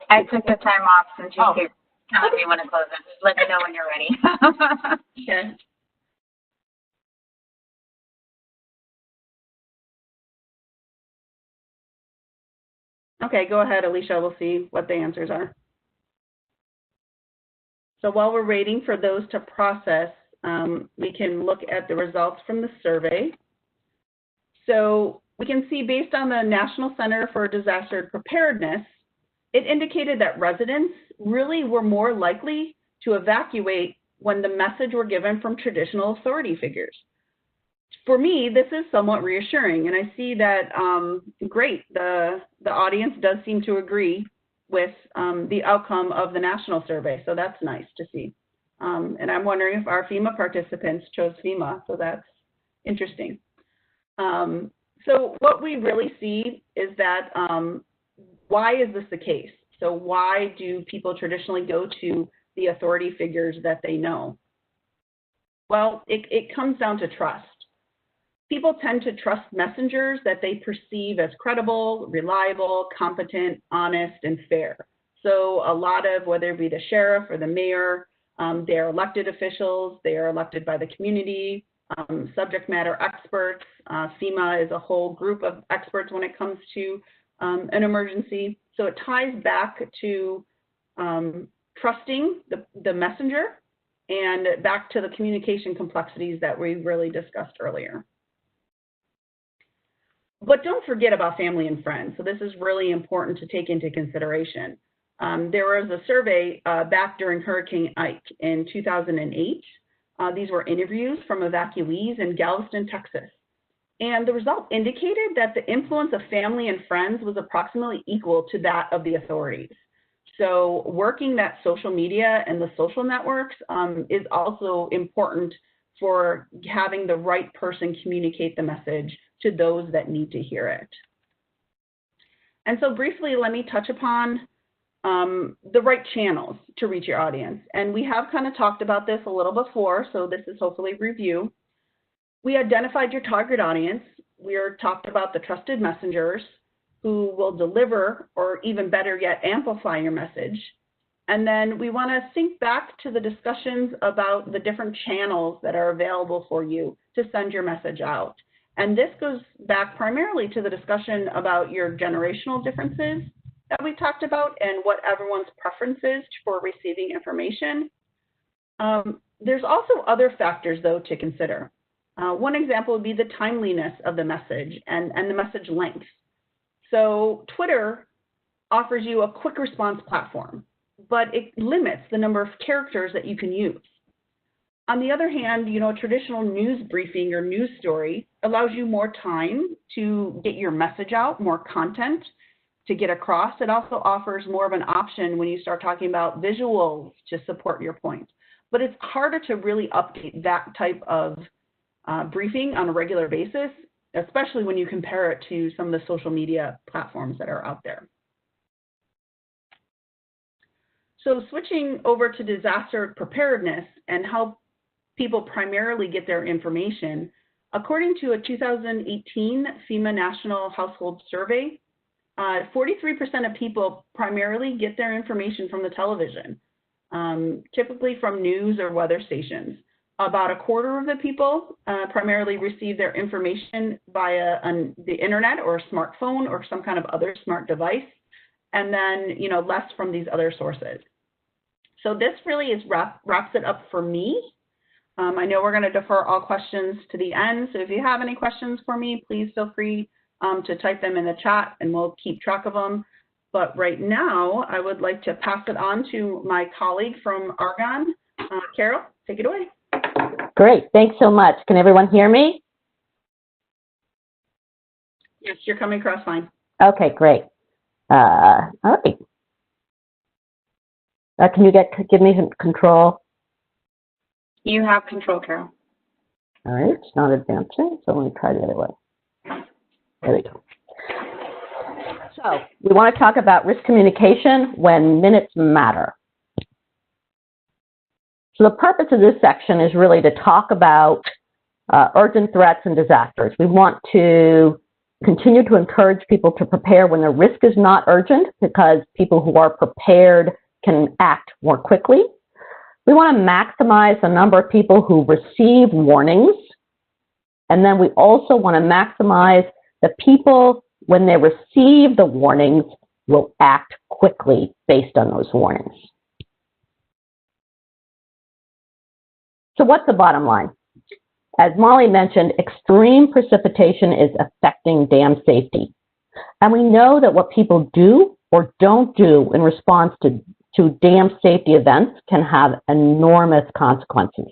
I took the time off since you Oh. keep telling me when to close it. Just let me know when you're ready. Okay. Okay, go ahead, Alicia. We'll see what the answers are. So while we're waiting for those to process, we can look at the results from the survey. So we can see based on the National Center for Disaster Preparedness, it indicated that residents really were more likely to evacuate when the message were given from traditional authority figures. For me, this is somewhat reassuring, and I see that, great, the audience does seem to agree with the outcome of the national survey, so that's nice to see. And I'm wondering if our FEMA participants chose FEMA, so that's interesting. So what we really see is that why is this the case? So why do people traditionally go to the authority figures that they know? Well, it comes down to trust. People tend to trust messengers that they perceive as credible, reliable, competent, honest, and fair. So a lot of, whether it be the sheriff or the mayor, they're elected officials, they are elected by the community, subject matter experts. FEMA is a whole group of experts when it comes to an emergency. So it ties back to trusting the messenger and back to the communication complexities that we really discussed earlier. But don't forget about family and friends. So this is really important to take into consideration. There was a survey back during Hurricane Ike in 2008. These were interviews from evacuees in Galveston, Texas. And the result indicated that the influence of family and friends was approximately equal to that of the authorities. So working that social media and the social networks is also important for having the right person communicate the message to those that need to hear it. And so briefly, let me touch upon the right channels to reach your audience. And we have kind of talked about this a little before, so this is hopefully review. We identified your target audience. We talked about the trusted messengers who will deliver, or even better yet, amplify your message. And then we want to think back to the discussions about the different channels that are available for you to send your message out. And this goes back primarily to the discussion about your generational differences that we talked about and what everyone's preference is for receiving information. There's also other factors, though, to consider. One example would be the timeliness of the message and the message length. So Twitter offers you a quick response platform, but it limits the number of characters that you can use. On the other hand, a traditional news briefing or news story allows you more time to get your message out, more content to get across. It also offers more of an option when you start talking about visuals to support your point. But it's harder to really update that type of briefing on a regular basis, especially when you compare it to some of the social media platforms that are out there. So switching over to disaster preparedness and how people primarily get their information, according to a 2018 FEMA National Household Survey, 43% of people primarily get their information from the television, typically from news or weather stations. About a quarter of the people primarily receive their information via the internet or a smartphone or some kind of other smart device, and then less from these other sources. So this really wraps it up for me. I know we're going to defer all questions to the end, so if you have any questions for me, please feel free to type them in the chat and we'll keep track of them. But right now, I would like to pass it on to my colleague from Argonne. Carol, take it away. Great, thanks so much. Can everyone hear me? Yes, you're coming across fine. Okay, great. All right. Can you give me some control? You have control, Carol. All right, it's not advancing, so let me try the other way. There we go. So we want to talk about risk communication when minutes matter. So the purpose of this section is really to talk about urgent threats and disasters. We want to continue to encourage people to prepare when the risk is not urgent, because people who are prepared can act more quickly. We want to maximize the number of people who receive warnings. And then we also want to maximize the people, when they receive the warnings, will act quickly based on those warnings. So what's the bottom line? As Molly mentioned, extreme precipitation is affecting dam safety. And we know that what people do or don't do in response to dam safety events can have enormous consequences.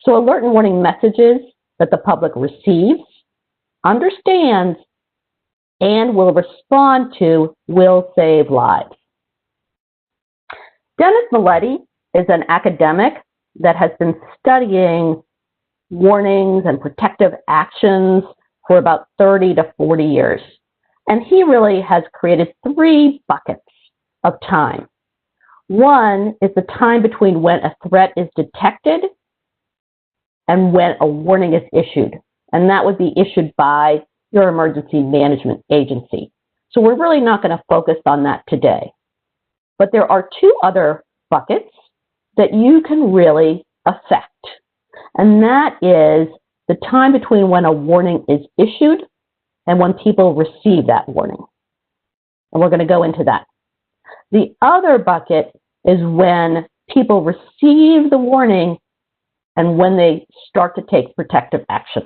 So alert and warning messages that the public receives, understands, and will respond to will save lives. Dennis Milletti is an academic that has been studying warnings and protective actions for about 30 to 40 years. And he really has created 3 buckets of time. One is the time between when a threat is detected and when a warning is issued. And that would be issued by your emergency management agency. So we're really not going to focus on that today. But there are 2 other buckets that you can really affect. And that is the time between when a warning is issued and when people receive that warning. And we're going to go into that. The other bucket is when people receive the warning and when they start to take protective action.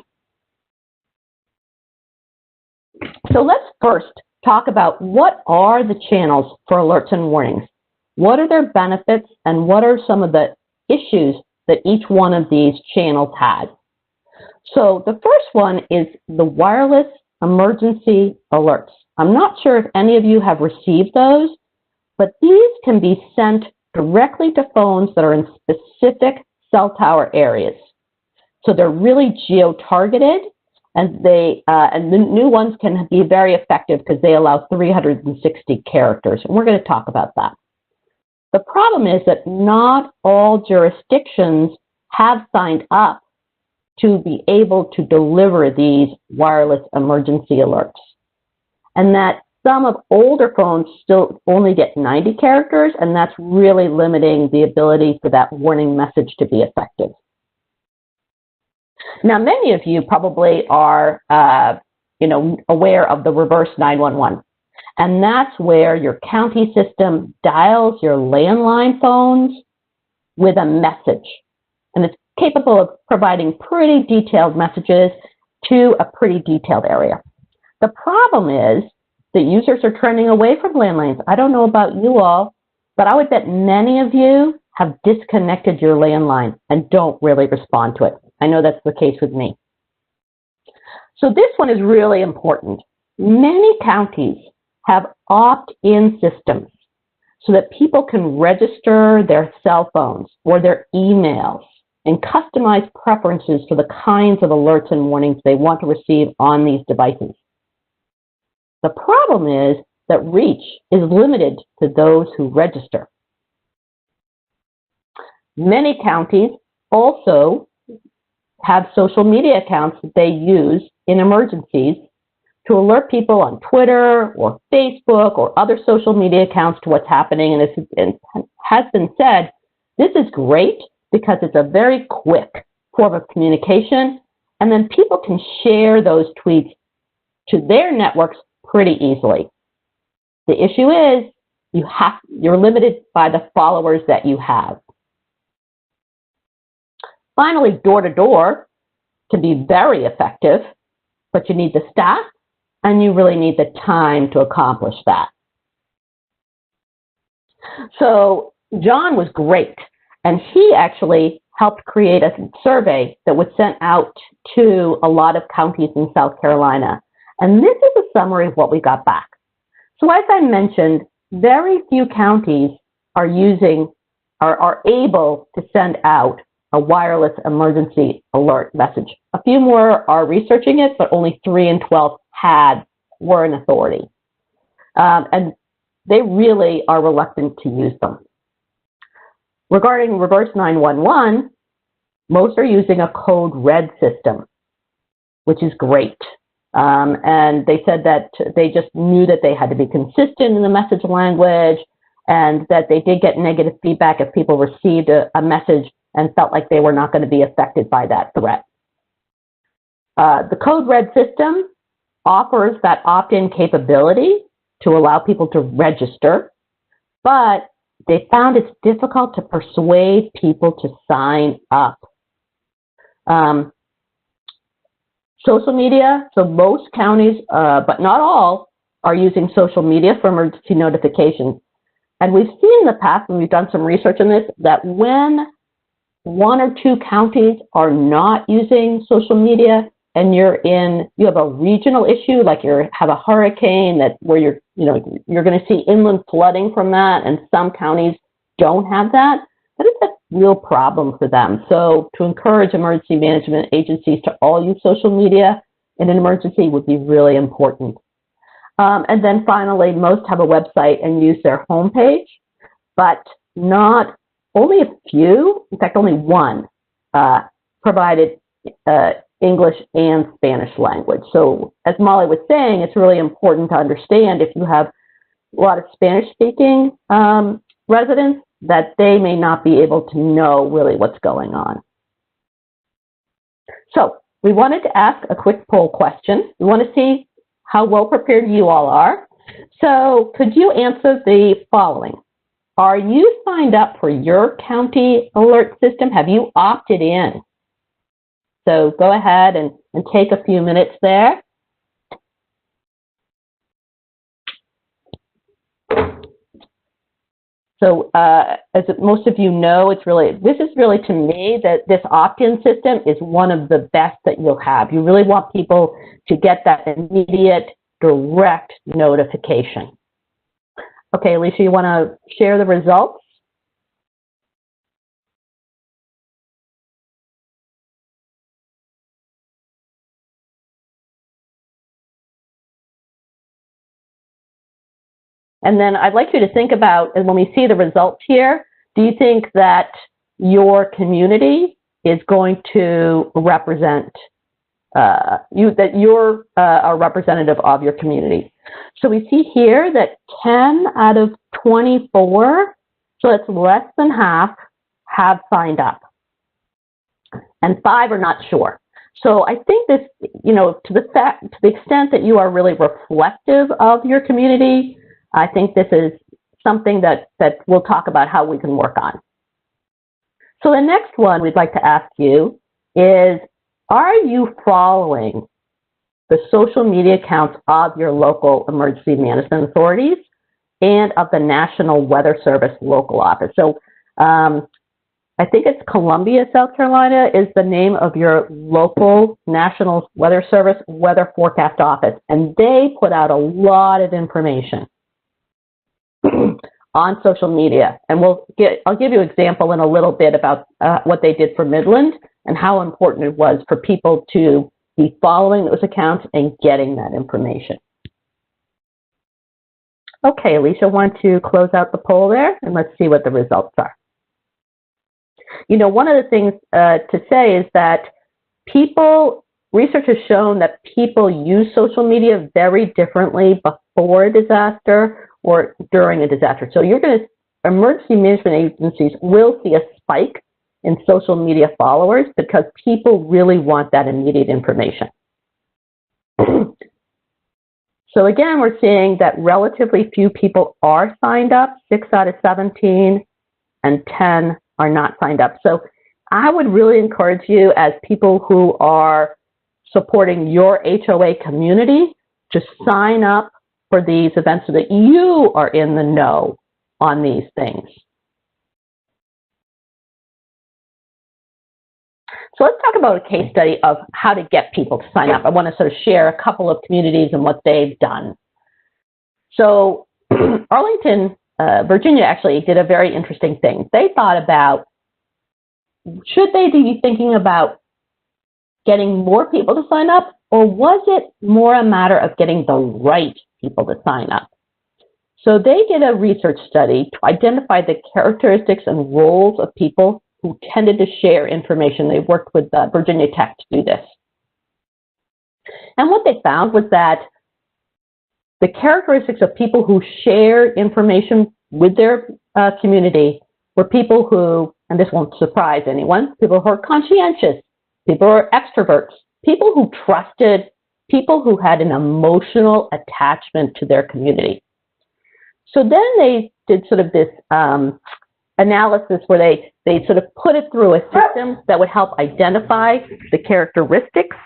So let's first talk about what are the channels for alerts and warnings. What are their benefits and what are some of the issues that each one of these channels has? So the first one is the wireless emergency alerts. I'm not sure if any of you have received those, but these can be sent directly to phones that are in specific cell tower areas. So they're really geo-targeted, and the new ones can be very effective because they allow 360 characters, and we're going to talk about that. The problem is that not all jurisdictions have signed up to be able to deliver these wireless emergency alerts, and that some of older phones still only get 90 characters, and that's really limiting the ability for that warning message to be effective. Now, many of you probably are aware of the reverse 911. And that's where your county system dials your landline phones with a message. And it's capable of providing pretty detailed messages to a pretty detailed area. The problem is that users are trending away from landlines. I don't know about you all, but I would bet many of you have disconnected your landline and don't really respond to it. I know that's the case with me. So this one is really important. Many counties have opt-in systems so that people can register their cell phones or their emails and customize preferences for the kinds of alerts and warnings they want to receive on these devices. The problem is that reach is limited to those who register. Many counties also have social media accounts that they use in emergencies to alert people on Twitter or Facebook or other social media accounts to what's happening. And it has been said, this is great because it's a very quick form of communication, and then people can share those tweets to their networks pretty easily. The issue is you're limited by the followers that you have. Finally, door-to-door can be very effective, but you need the staff and you really need the time to accomplish that. So John was great, and he actually helped create a survey that was sent out to a lot of counties in South Carolina. And this is a summary of what we got back. So as I mentioned, very few counties are able to send out a wireless emergency alert message. A few more are researching it, but only 3 in 12 were an authority. And they really are reluctant to use them. Regarding reverse 911, most are using a code red system, which is great. And they said that they just knew that they had to be consistent in the message language, and that they did get negative feedback if people received a message and felt like they were not going to be affected by that threat. The Code Red system offers that opt-in capability to allow people to register, but they found it's difficult to persuade people to sign up. Social media, so most counties, but not all, are using social media for emergency notifications. And we've seen in the past, when we've done some research on this, that when 1 or 2 counties are not using social media, and you have a regional issue, like you have a hurricane where you're going to see inland flooding from that, and some counties don't have that, that is a real problem for them. So to encourage emergency management agencies to all use social media in an emergency would be really important. And then finally, most have a website and use their homepage, but not only a few, in fact, only one provided English and Spanish language. So as Molly was saying, it's really important to understand if you have a lot of Spanish-speaking residents, that they may not be able to know really what's going on. So we wanted to ask a quick poll question. We want to see how well prepared you all are. So could you answer the following? Are you signed up for your county alert system? Have you opted in? So go ahead and take a few minutes there. So as most of you know, this is really to me that this opt-in system is one of the best that you'll have. You really want people to get that immediate, direct notification. Okay, Alicia, you want to share the results? And then I'd like you to think about, and when we see the results here, do you think that your community is going to represent that you're a representative of your community? So we see here that 10 out of 24, so that's less than half, have signed up, and 5 are not sure. So I think this, to the extent that you are really reflective of your community, I think this is something that we'll talk about how we can work on. So the next one we'd like to ask you is, are you following the social media accounts of your local emergency management authorities and of the National Weather Service local office? So I think it's Columbia, South Carolina is the name of your local National Weather Service weather forecast office, and they put out a lot of information on social media. And I'll give you an example in a little bit about what they did for Midland and how important it was for people to be following those accounts and getting that information. Okay, Alicia, want to close out the poll there, and let's see what the results are. One of the things to say is that research has shown that people use social media very differently before a disaster or during a disaster. So emergency management agencies will see a spike in social media followers because people really want that immediate information. So again, we're seeing that relatively few people are signed up, 6 out of 17, and 10 are not signed up. So I would really encourage you, as people who are supporting your HOA community, to sign up for these events so that you are in the know on these things. So let's talk about a case study of how to get people to sign up. I want to sort of share a couple of communities and what they've done. So Arlington, Virginia actually did a very interesting thing. They thought about, should they be thinking about getting more people to sign up, or was it more a matter of getting the right people to sign up? So they did a research study to identify the characteristics and roles of people who tended to share information. They worked with Virginia Tech to do this. And what they found was that the characteristics of people who shared information with their community were people who, and this won't surprise anyone, people who are conscientious, people who are extroverts, people who trusted, people who had an emotional attachment to their community. So then they did sort of this analysis where they sort of put it through a system that would help identify the characteristics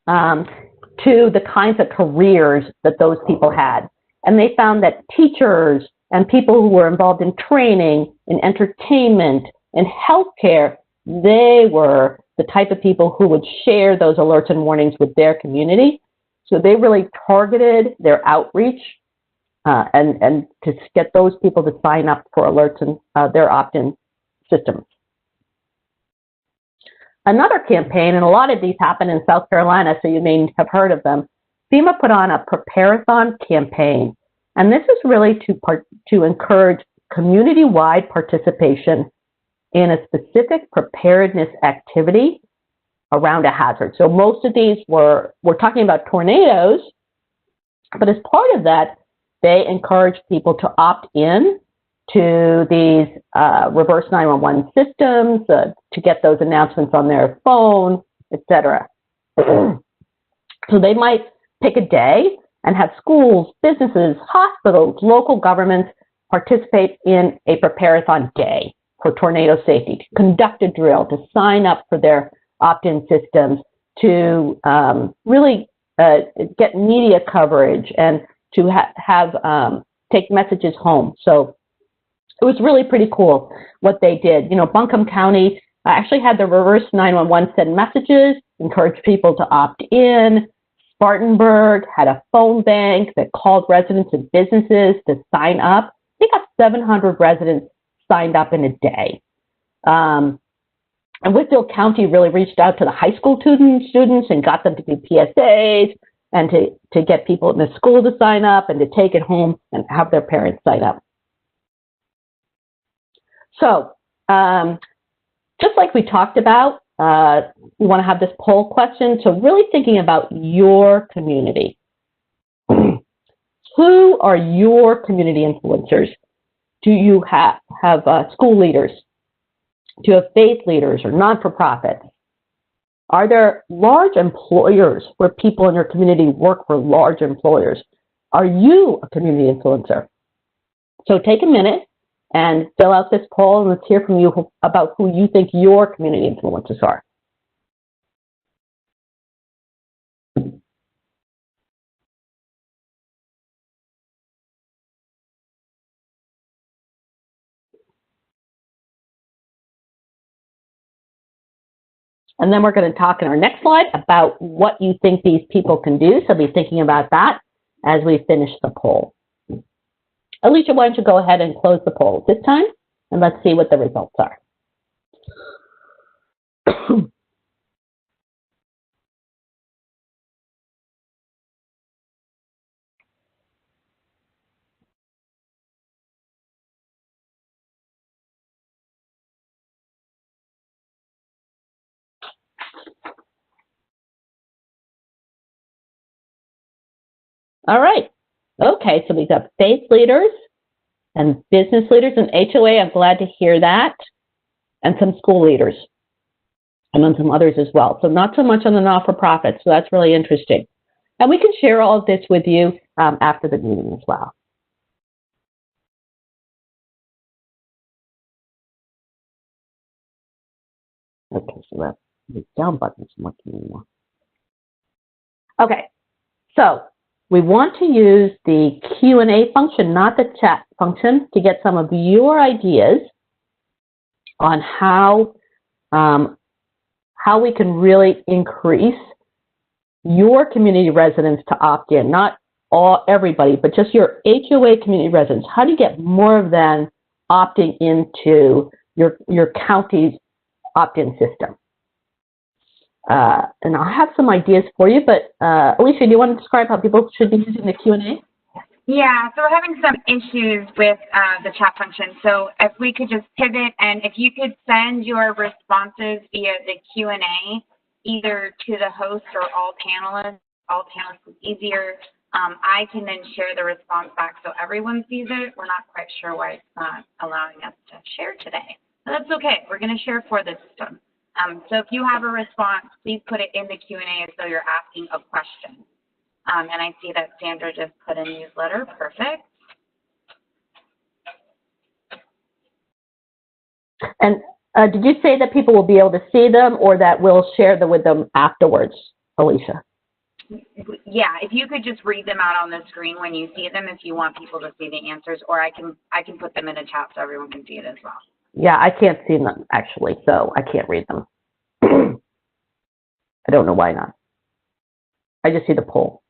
to the kinds of careers that those people had. And they found that teachers and people who were involved in training, in entertainment, in healthcare, they were the type of people who would share those alerts and warnings with their community. So they really targeted their outreach and to get those people to sign up for alerts and their opt-in systems. Another campaign, and a lot of these happen in South Carolina, so you may have heard of them, FEMA put on a Prepare-a-thon campaign. And this is really to encourage community-wide participation in a specific preparedness activity around a hazard. So most of these we're talking about tornadoes, but as part of that, they encourage people to opt in to these reverse 911 systems, to get those announcements on their phone, etc. So they might pick a day and have schools, businesses, hospitals, local governments participate in a Prepare-a-thon day for tornado safety, to conduct a drill, to sign up for their opt-in systems, to really get media coverage and to take messages home. So it was really pretty cool what they did. You know, Buncombe County actually had the reverse 911 send messages, encouraged people to opt in. Spartanburg had a phone bank that called residents and businesses to sign up. They got 700 residents signed up in a day. And Whitfield County really reached out to the high school students and got them to do PSAs and to get people in the school to sign up and to take it home and have their parents sign up. So just like we talked about, we want to have this poll question. So really thinking about your community. Who are your community influencers? Do you have school leaders? Do you have faith leaders or non-for-profits? Are there large employers where people in your community work for large employers? Are you a community influencer? So take a minute and fill out this poll, and let's hear from you about who you think your community influencers are. And then we're going to talk in our next slide about what you think these people can do. So be thinking about that as we finish the poll. Alicia, why don't you go ahead and close the poll this time, and let's see what the results are. All right. Okay, so we've got faith leaders and business leaders and HOA. I'm glad to hear that. And some school leaders and then some others as well. So not so much on the not-for-profit. So that's really interesting. And we can share all of this with you after the meeting as well. Okay, so the down button isn't working anymore. Okay, so we want to use the Q&A function, not the chat function, to get some of your ideas on how we can really increase your community residents to opt in. Not everybody, but just your HOA community residents. How do you get more of them opting into your county's opt-in system? And I'll have some ideas for you, but Alicia, do you want to describe how people should be using the Q&A? Yeah, so we're having some issues with the chat function. So if we could just pivot, and if you could send your responses via the Q&A, either to the host or all panelists all panelists is easier. I can then share the response back so everyone sees it. We're not quite sure why it's not allowing us to share today. But that's okay. We're going to share for the system. So if you have a response, please put it in the Q&A as though you're asking a question. And I see that Sandra just put a newsletter. Perfect. And did you say that people will be able to see them, or that we'll share them with them afterwards, Alicia? Yeah, if you could just read them out on the screen when you see them, if you want people to see the answers, or I can put them in a chat so everyone can see it as well. Yeah, I can't see them actually, so I can't read them. I don't know why not. I just see the poll.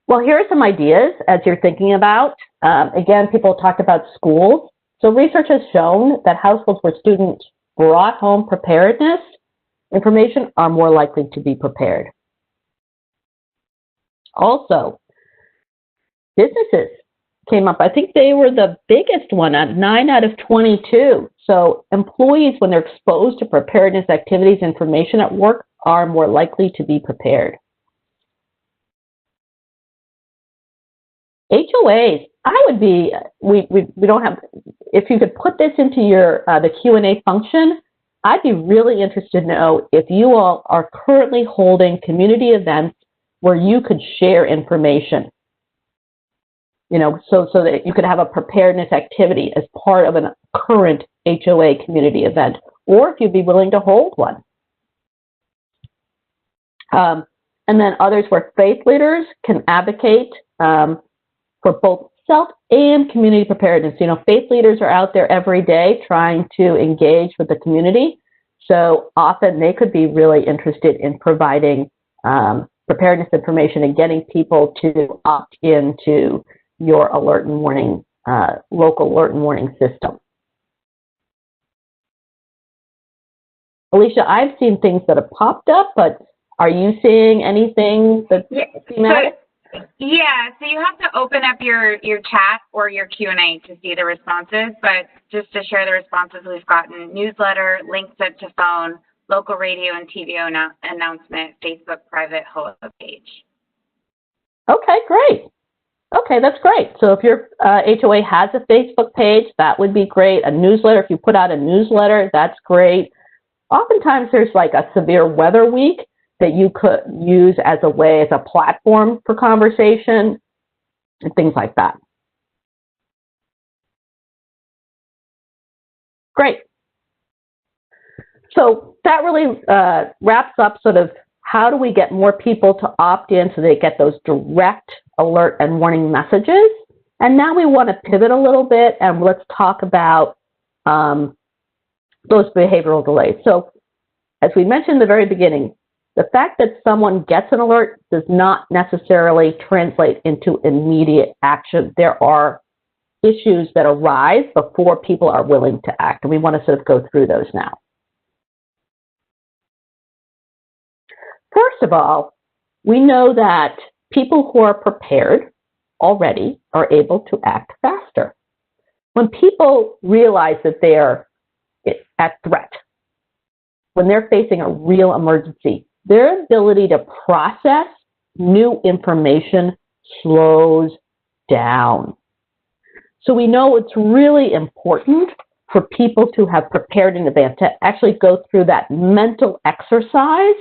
Well, here are some ideas as you're thinking about. Again, people talked about schools. So research has shown that households where students brought home preparedness information are more likely to be prepared. Also, businesses came up. I think they were the biggest one at 9 out of 22. So employees, when they're exposed to preparedness activities, information at work, are more likely to be prepared. HOAs, I would be, we don't have, if you could put this into your, the Q&A function, I'd be really interested to know if you all are currently holding community events where you could share information. You know, so that you could have a preparedness activity as part of a current HOA community event, or if you'd be willing to hold one. And then others where faith leaders can advocate for both self and community preparedness. You know, faith leaders are out there every day trying to engage with the community. So often they could be really interested in providing preparedness information and getting people to opt into your alert and warning, local alert and warning system. Alicia, I've seen things that have popped up, but are you seeing anything that's thematic? Yeah, so you have to open up your chat or your Q&A to see the responses, but just to share the responses, we've gotten newsletter, link sent to phone, local radio and TV announcement, Facebook private HOA page. Okay, great. Okay, that's great. So if your HOA has a Facebook page, that would be great. A newsletter, if you put out a newsletter, that's great. Oftentimes there's like a severe weather week that you could use as a way, as a platform for conversation and things like that. Great. So that really wraps up sort of how do we get more people to opt in so they get those direct alert and warning messages. And now we want to pivot a little bit and let's talk about those behavioral delays. So as we mentioned in the very beginning, the fact that someone gets an alert does not necessarily translate into immediate action. There are issues that arise before people are willing to act, and we want to sort of go through those now. First of all, we know that people who are prepared already are able to act faster. When people realize that they are at threat, when they're facing a real emergency, their ability to process new information slows down. So we know it's really important for people to have prepared in advance, to actually go through that mental exercise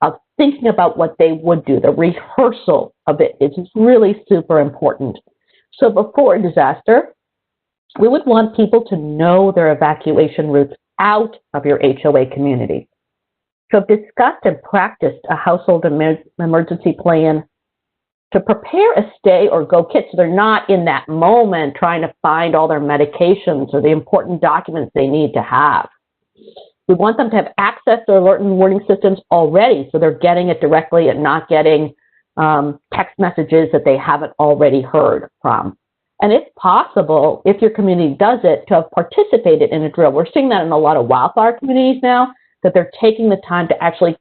of thinking about what they would do. The rehearsal of it is really super important. So before a disaster, we would want people to know their evacuation routes out of your HOA community. So I've discussed and practiced a household emergency plan to prepare a stay or go kit so they're not in that moment trying to find all their medications or the important documents they need to have. We want them to have access to alert and warning systems already so they're getting it directly and not getting text messages that they haven't already heard from. And if possible, if your community does it, to have participated in a drill. We're seeing that in a lot of wildfire communities now, that they're taking the time to actually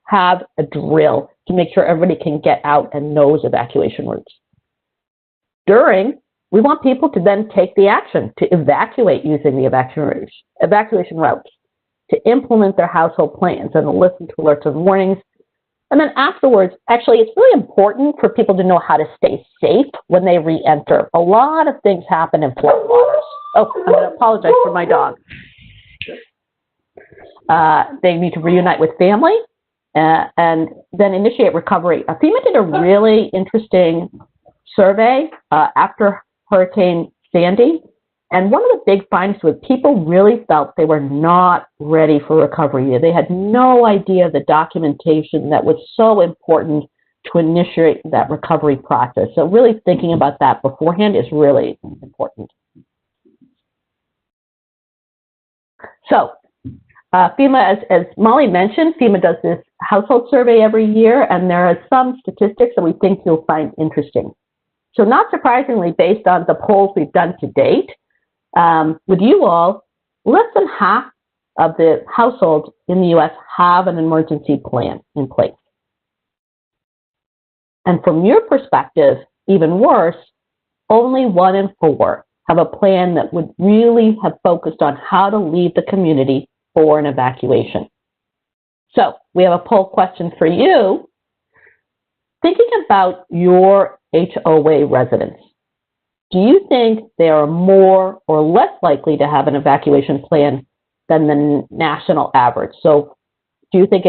have a drill to make sure everybody can get out and knows evacuation routes. We want people to then take the action to evacuate using the evacuation routes, to implement their household plans and to listen to alerts and warnings, And then afterwards, actually, it's really important for people to know how to stay safe when they re-enter. A lot of things happen in flood waters. Oh, I'm going to apologize for my dog. They need to reunite with family and then initiate recovery. FEMA did a really interesting survey after Hurricane Sandy. And one of the big findings was people really felt they were not ready for recovery. They had no idea the documentation that was so important to initiate that recovery process. So really thinking about that beforehand is really important. So FEMA, as Molly mentioned, FEMA does this household survey every year, and there are some statistics that we think you'll find interesting. So not surprisingly, based on the polls we've done to date, with you all, less than half of the households in the U.S. have an emergency plan in place. And from your perspective, even worse, only 1 in 4 have a plan that would really have focused on how to leave the community for an evacuation. So we have a poll question for you. Thinking about your HOA residents, do you think they are more or less likely to have an evacuation plan than the national average? So do you think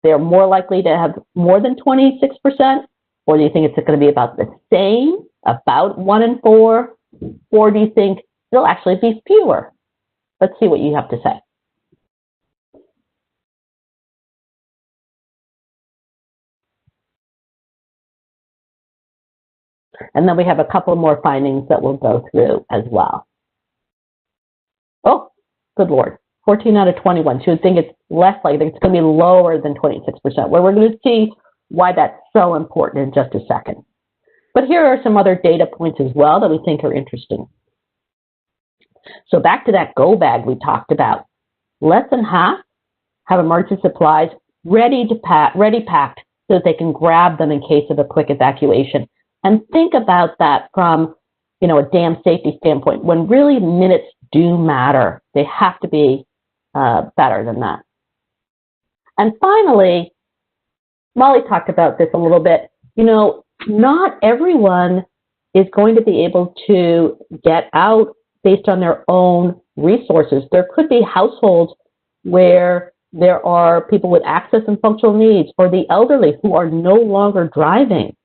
they're more likely to have more than 26%? Or do you think it's going to be about the same, about 1 in 4? Or do you think it'll actually be fewer? Let's see what you have to say. And then we have a couple more findings that we'll go through as well. Oh, good Lord. 14 out of 21. So you would think it's less likely, it's going to be lower than 26%. Well, we're going to see why that's so important in just a second. But here are some other data points as well that we think are interesting. So back to that go bag we talked about. Less than half have emergency supplies ready packed so that they can grab them in case of a quick evacuation. And think about that from, a dam safety standpoint. When really minutes do matter, they have to be better than that. And finally, Molly talked about this a little bit. Not everyone is going to be able to get out based on their own resources. There could be households where there are people with access and functional needs, or the elderly who are no longer driving.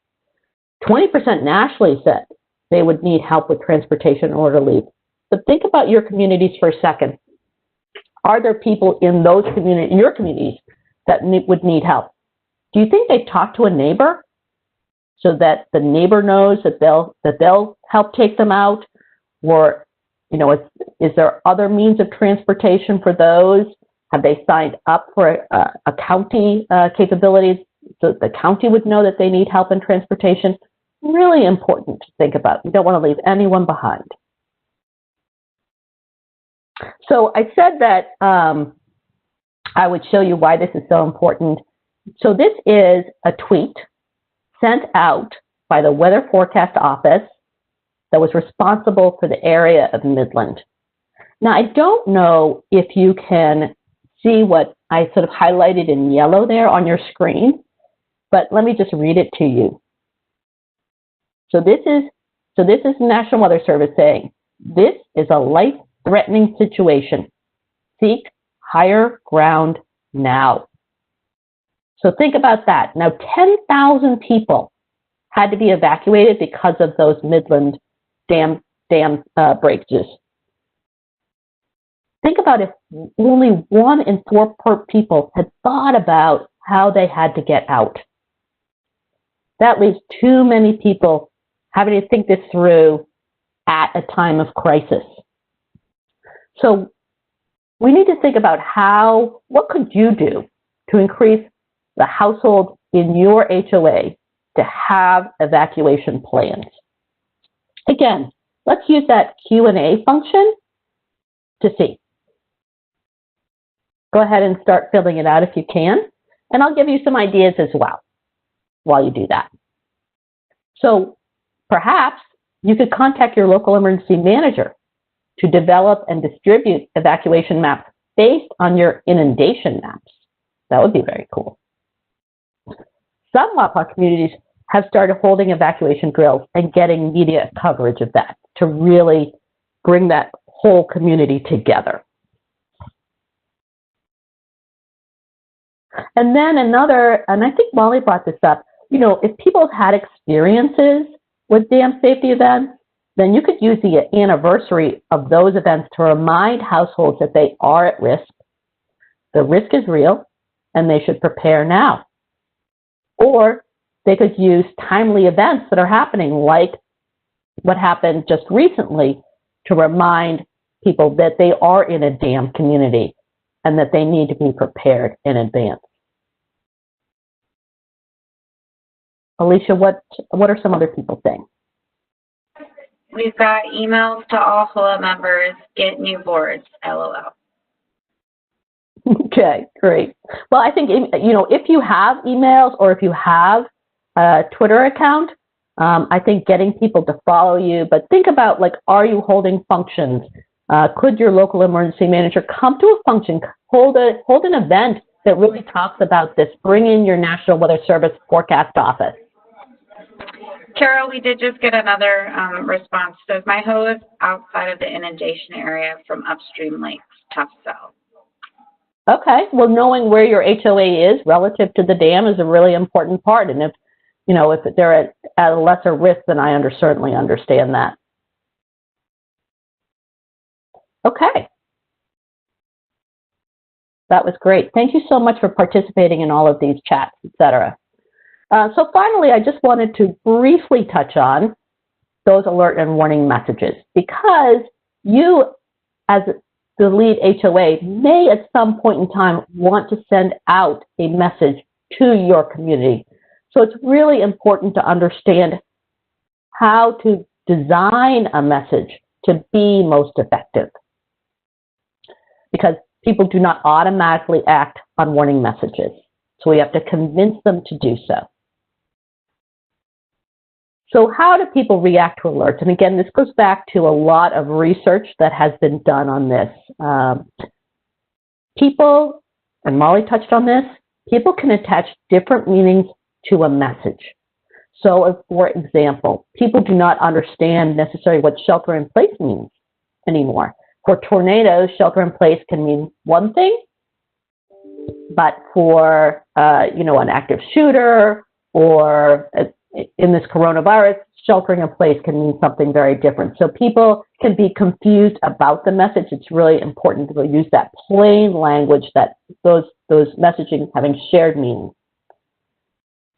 20% nationally said they would need help with transportation in order to leave. But think about your communities for a second. Are there people in those your communities that would need help? Do you think they talk to a neighbor so that the neighbor knows that they'll help take them out? Or, is there other means of transportation for those? Have they signed up for a county capabilities so the county would know that they need help in transportation? Really important to think about. You don't want to leave anyone behind. So I said that I would show you why this is so important. So this is a tweet sent out by the Weather Forecast Office that was responsible for the area of Midland. Now, I don't know if you can see what I sort of highlighted in yellow there on your screen, but let me just read it to you. So this is the National Weather Service saying, this is a life-threatening situation. Seek higher ground now. So think about that. Now, 10,000 people had to be evacuated because of those Midland dam breakages. Think about if only 1 in 4 people had thought about how they had to get out. That leaves too many people having to think this through at a time of crisis. So we need to think about what could you do to increase the household in your HOA to have evacuation plans. Again, let's use that Q&A function to see. Go ahead and start filling it out if you can, and I'll give you some ideas as well while you do that. So perhaps you could contact your local emergency manager to develop and distribute evacuation maps based on your inundation maps. That would be very cool. some Wapak communities have started holding evacuation drills and getting media coverage of that to really bring that whole community together. And then another, and I think Molly brought this up, you know, if people have had experiences with dam safety events, then you could use the anniversary of those events to remind households that they are at risk, the risk is real, and they should prepare now. Or they could use timely events that are happening, like what happened just recently, to remind people that they are in a dam community and that they need to be prepared in advance. Alicia, what are some other people saying? We've got emails to all HOA members, get new boards, LOL. Okay, great. Well, I think, you know, if you have emails or if you have a Twitter account, I think getting people to follow you, but think about, like, are you holding functions? Could your local emergency manager come to a function, hold an event that really talks about this, bring in your National Weather Service forecast office? Carol, we did just get another response. Says my hoe is outside of the inundation area from upstream lakes. Tough sell. Okay, well, knowing where your HOA is relative to the dam is a really important part. And if, you know, if they're at a lesser risk, then I certainly understand that. Okay. That was great. Thank you so much for participating in all of these chats, etc. So finally, I just wanted to briefly touch on those alert and warning messages, because you, as the lead HOA, may at some point in time want to send out a message to your community. So it's really important to understand how to design a message to be most effective, because people do not automatically act on warning messages. So we have to convince them to do so. So how do people react to alerts? And again, this goes back to a lot of research that has been done on this. People, and Molly touched on this, people can attach different meanings to a message. So if, for example, people do not understand necessarily what shelter in place means anymore. For tornadoes, shelter in place can mean one thing, but for you know, an active shooter or in this coronavirus, sheltering in place can mean something very different. So people can be confused about the message. It's really important to use that plain language, that those messaging having shared meaning.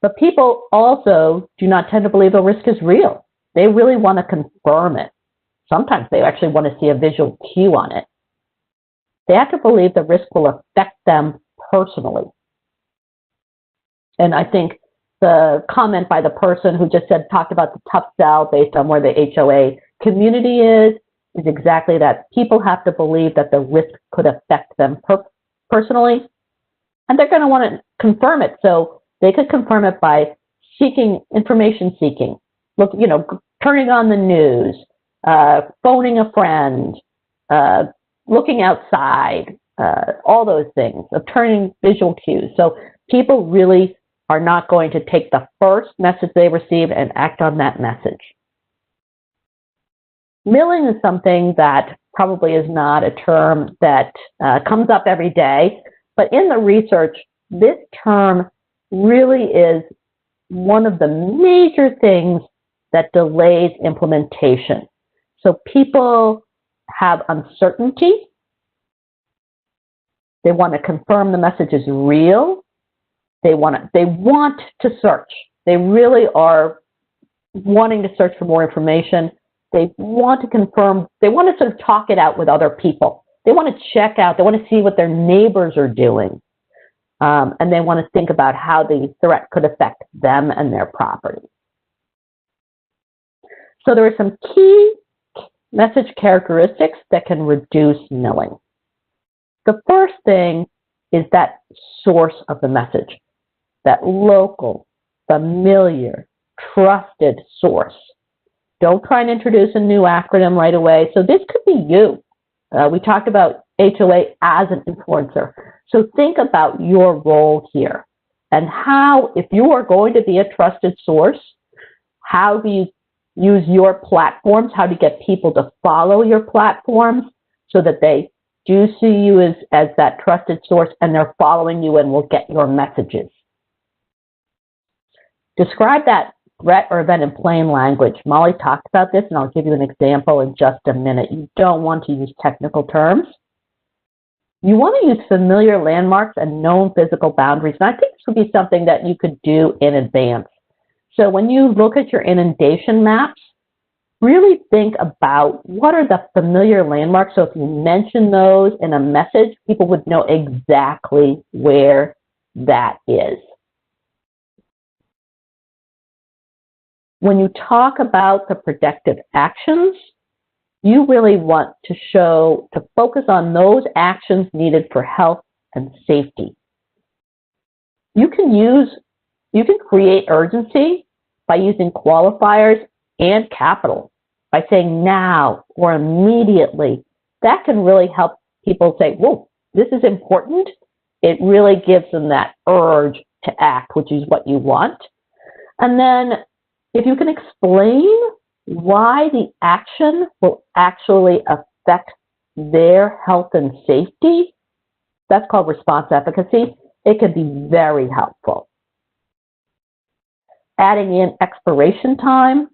But people also do not tend to believe the risk is real. They really want to confirm it. Sometimes they actually want to see a visual cue on it. They have to believe the risk will affect them personally. And I think the comment by the person who just talked about the tough sell based on where the HOA community is exactly that. People have to believe that the risk could affect them personally, and they're going to want to confirm it. So they could confirm it by information seeking, you know, turning on the news, phoning a friend, looking outside, all those things, of turning visual cues. So people really are not going to take the first message they receive and act on that message. Milling is something that probably is not a term that comes up every day, but in the research, this term really is one of the major things that delays implementation. So people have uncertainty. They want to confirm the message is real. They want to search. They really are wanting to search for more information. They want to confirm. They want to sort of talk it out with other people. They want to check out. They want to see what their neighbors are doing. And they want to think about how the threat could affect them and their property. So there are some key message characteristics that can reduce milling. The first thing is that source of the message, that local, familiar, trusted source. Don't try and introduce a new acronym right away. So this could be you. We talked about HOA as an influencer. So think about your role here and how, if you are going to be a trusted source, how do you use your platforms, how to get people to follow your platforms so that they do see you as that trusted source and they're following you and will get your messages. Describe that threat or event in plain language. Molly talked about this, and I'll give you an example in just a minute. You don't want to use technical terms. You want to use familiar landmarks and known physical boundaries. And I think this would be something that you could do in advance. So when you look at your inundation maps, really think about what are the familiar landmarks. So if you mention those in a message, people would know exactly where that is. When you talk about the protective actions, you really want to focus on those actions needed for health and safety. You can create urgency by using qualifiers and capital, by saying now or immediately. That can really help people say, whoa, this is important. It really gives them that urge to act, which is what you want. And then if you can explain why the action will actually affect their health and safety, that's called response efficacy. It can be very helpful. Adding in expiration time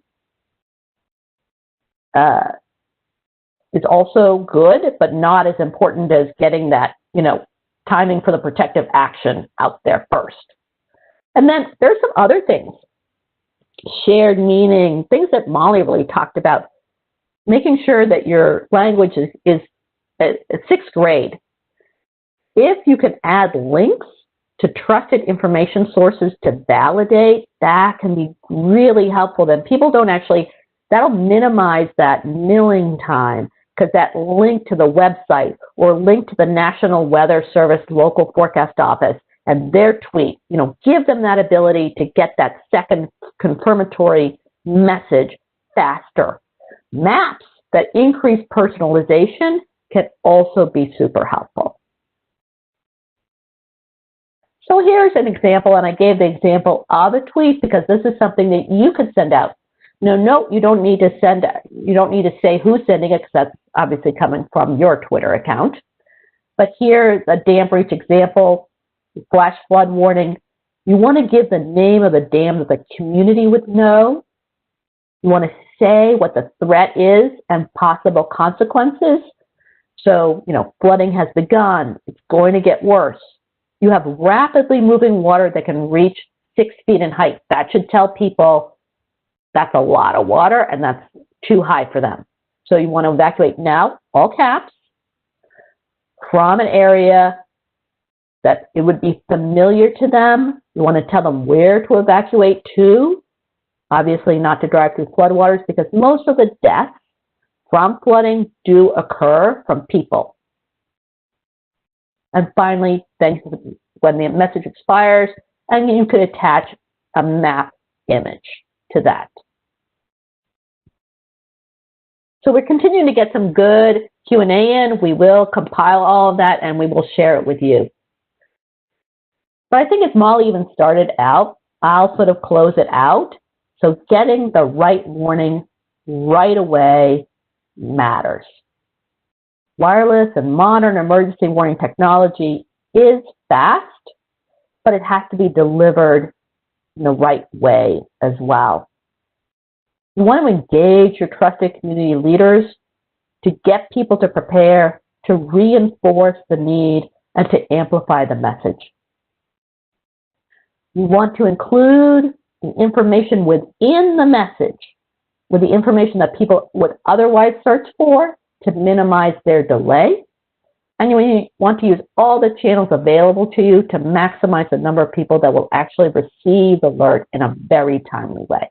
is also good, but not as important as getting that, timing for the protective action out there first. And then there's some other things. Shared meaning, things that Molly really talked about, making sure that your language is at 6th grade. If you can add links to trusted information sources to validate, that can be really helpful. Then people don't that'll minimize that milling time, because that link to the website or link to the National Weather Service local forecast office and their tweet, give them that ability to get that second confirmatory message faster. Maps that increase personalization can also be super helpful. So here's an example, and I gave the example of a tweet because this is something that you could send out. No, you don't need to say who's sending it, because that's obviously coming from your Twitter account. But here's a dam breach example. Flash flood warning. You want to give the name of the dam that the community would know. You want to say what the threat is and possible consequences. So, flooding has begun. It's going to get worse. You have rapidly moving water that can reach 6 feet in height. That should tell people that's a lot of water and that's too high for them. So you want to evacuate now, all caps, from an area that it would be familiar to them. You want to tell them where to evacuate to. Obviously not to drive through floodwaters, because most of the deaths from flooding do occur from people. And finally, when the message expires, and you could attach a map image to that. So we're continuing to get some good Q&A in. We will compile all of that and we will share it with you. But I think as Molly even started out, I'll sort of close it out. So getting the right warning right away matters. Wireless and modern emergency warning technology is fast, but it has to be delivered in the right way as well. You want to engage your trusted community leaders to get people to prepare, to reinforce the need, and to amplify the message. You want to include the information within the message, with the information that people would otherwise search for to minimize their delay. And you want to use all the channels available to you to maximize the number of people that will actually receive the alert in a very timely way.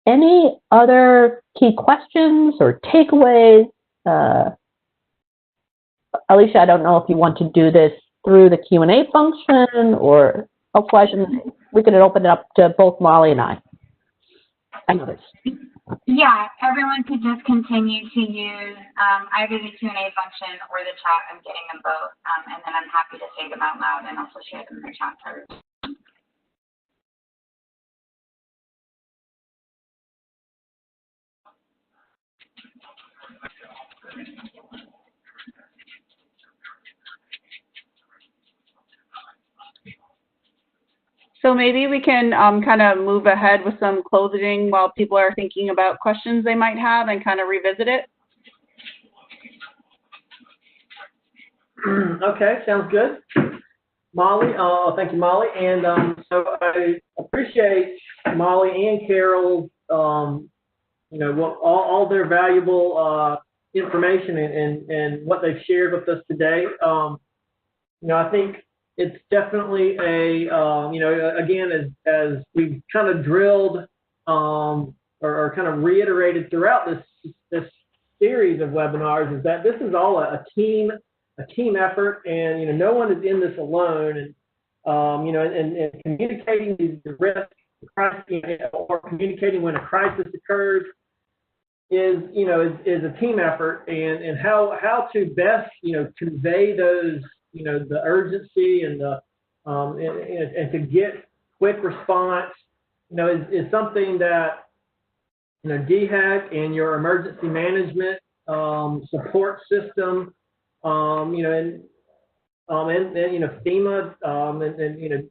Any other key questions or takeaways? Alicia, I don't know if you want to do this through the Q&A function or questions. We could open it up to both Molly and I. And others. Yeah, everyone could just continue to use either the Q&A function or the chat. I'm getting them both, and then I'm happy to say them out loud and also share them in the chat first. So maybe we can kind of move ahead with some closing while people are thinking about questions they might have and kind of revisit it. Okay, sounds good. Molly, thank you, Molly. And so I appreciate Molly and Carol, all their valuable information and what they've shared with us today. I think it's definitely again, as we've kind of drilled or kind of reiterated throughout this series of webinars, is that this is all a team effort, and no one is in this alone. And and communicating the risk, or communicating when a crisis occurs, is a team effort, and how to best convey those the urgency and the and to get quick response is something that DHEC and your emergency management support system and FEMA and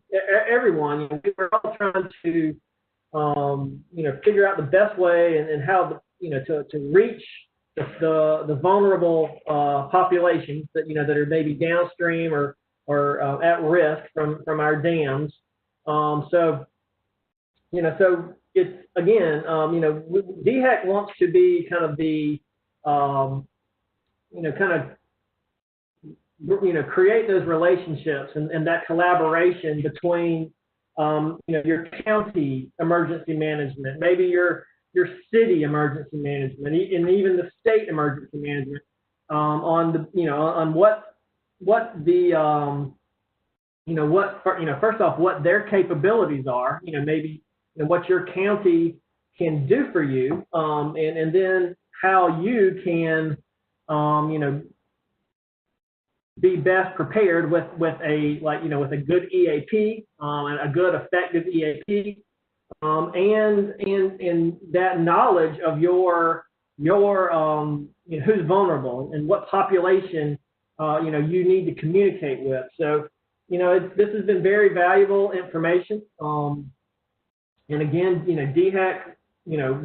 everyone, we're all trying to figure out the best way and how to reach the vulnerable populations that that are maybe downstream or at risk from our dams. So it's again DHEC wants to be kind of the create those relationships and that collaboration between your county emergency management, maybe your city emergency management, and even the state emergency management on the on what the first off, what their capabilities are, maybe what your county can do for you, and then how you can be best prepared with a with a good EAP and a good effective EAP, and that knowledge of your who's vulnerable and what population you need to communicate with. So this has been very valuable information, and again DHEC,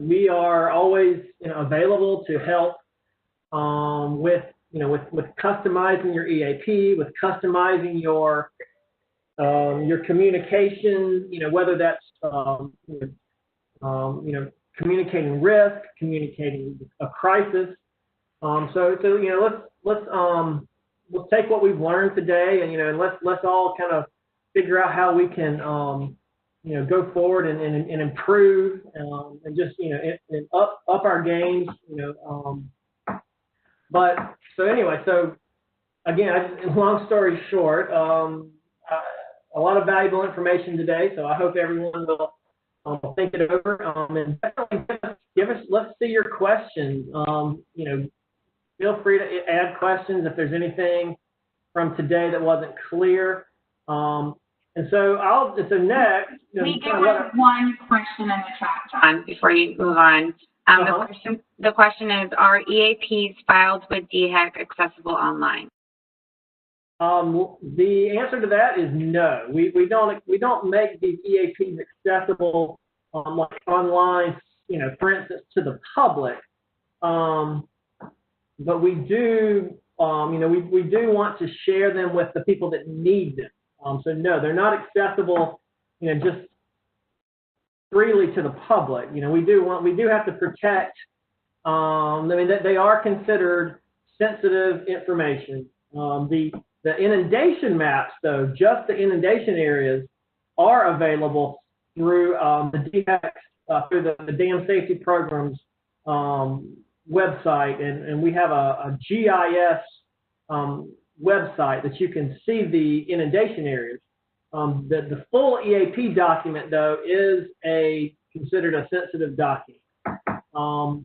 we are always available to help with customizing your EAP, with customizing your communication, whether that's communicating risk, communicating a crisis. Let's take what we've learned today, and let's all kind of figure out how we can go forward and improve, and just and up our games, But so anyway, so again, long story short, a lot of valuable information today. So I hope everyone will think it over, and definitely let's see your questions. Feel free to add questions if there's anything from today that wasn't clear. And so next. We do have one question in the chat, John, before you move on. The question is, are EAPs filed with DHEC accessible online? The answer to that is no. We don't make these EAPs accessible like online, for instance, to the public. But we do, we do want to share them with the people that need them. So no, they're not accessible, just freely to the public. We do have to protect. I mean, they are considered sensitive information. The inundation maps, though, just the inundation areas, are available through the DHEC, through the Dam Safety Program's website, and we have a GIS website that you can see the inundation areas. The full EAP document, though, is considered a sensitive document. My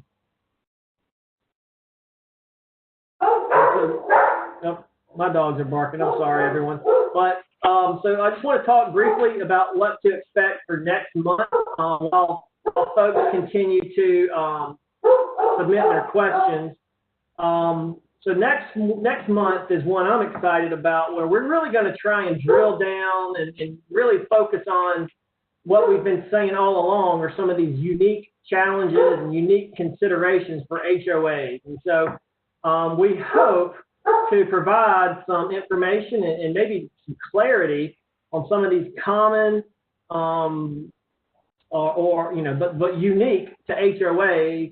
dogs are barking. I'm sorry, everyone. But so I just want to talk briefly about what to expect for next month while folks continue to submit their questions. So next month is one I'm excited about, where we're really going to try and drill down and really focus on what we've been saying all along, are some of these unique challenges and unique considerations for HOAs. And so we hope to provide some information and maybe some clarity on some of these common but unique to HOA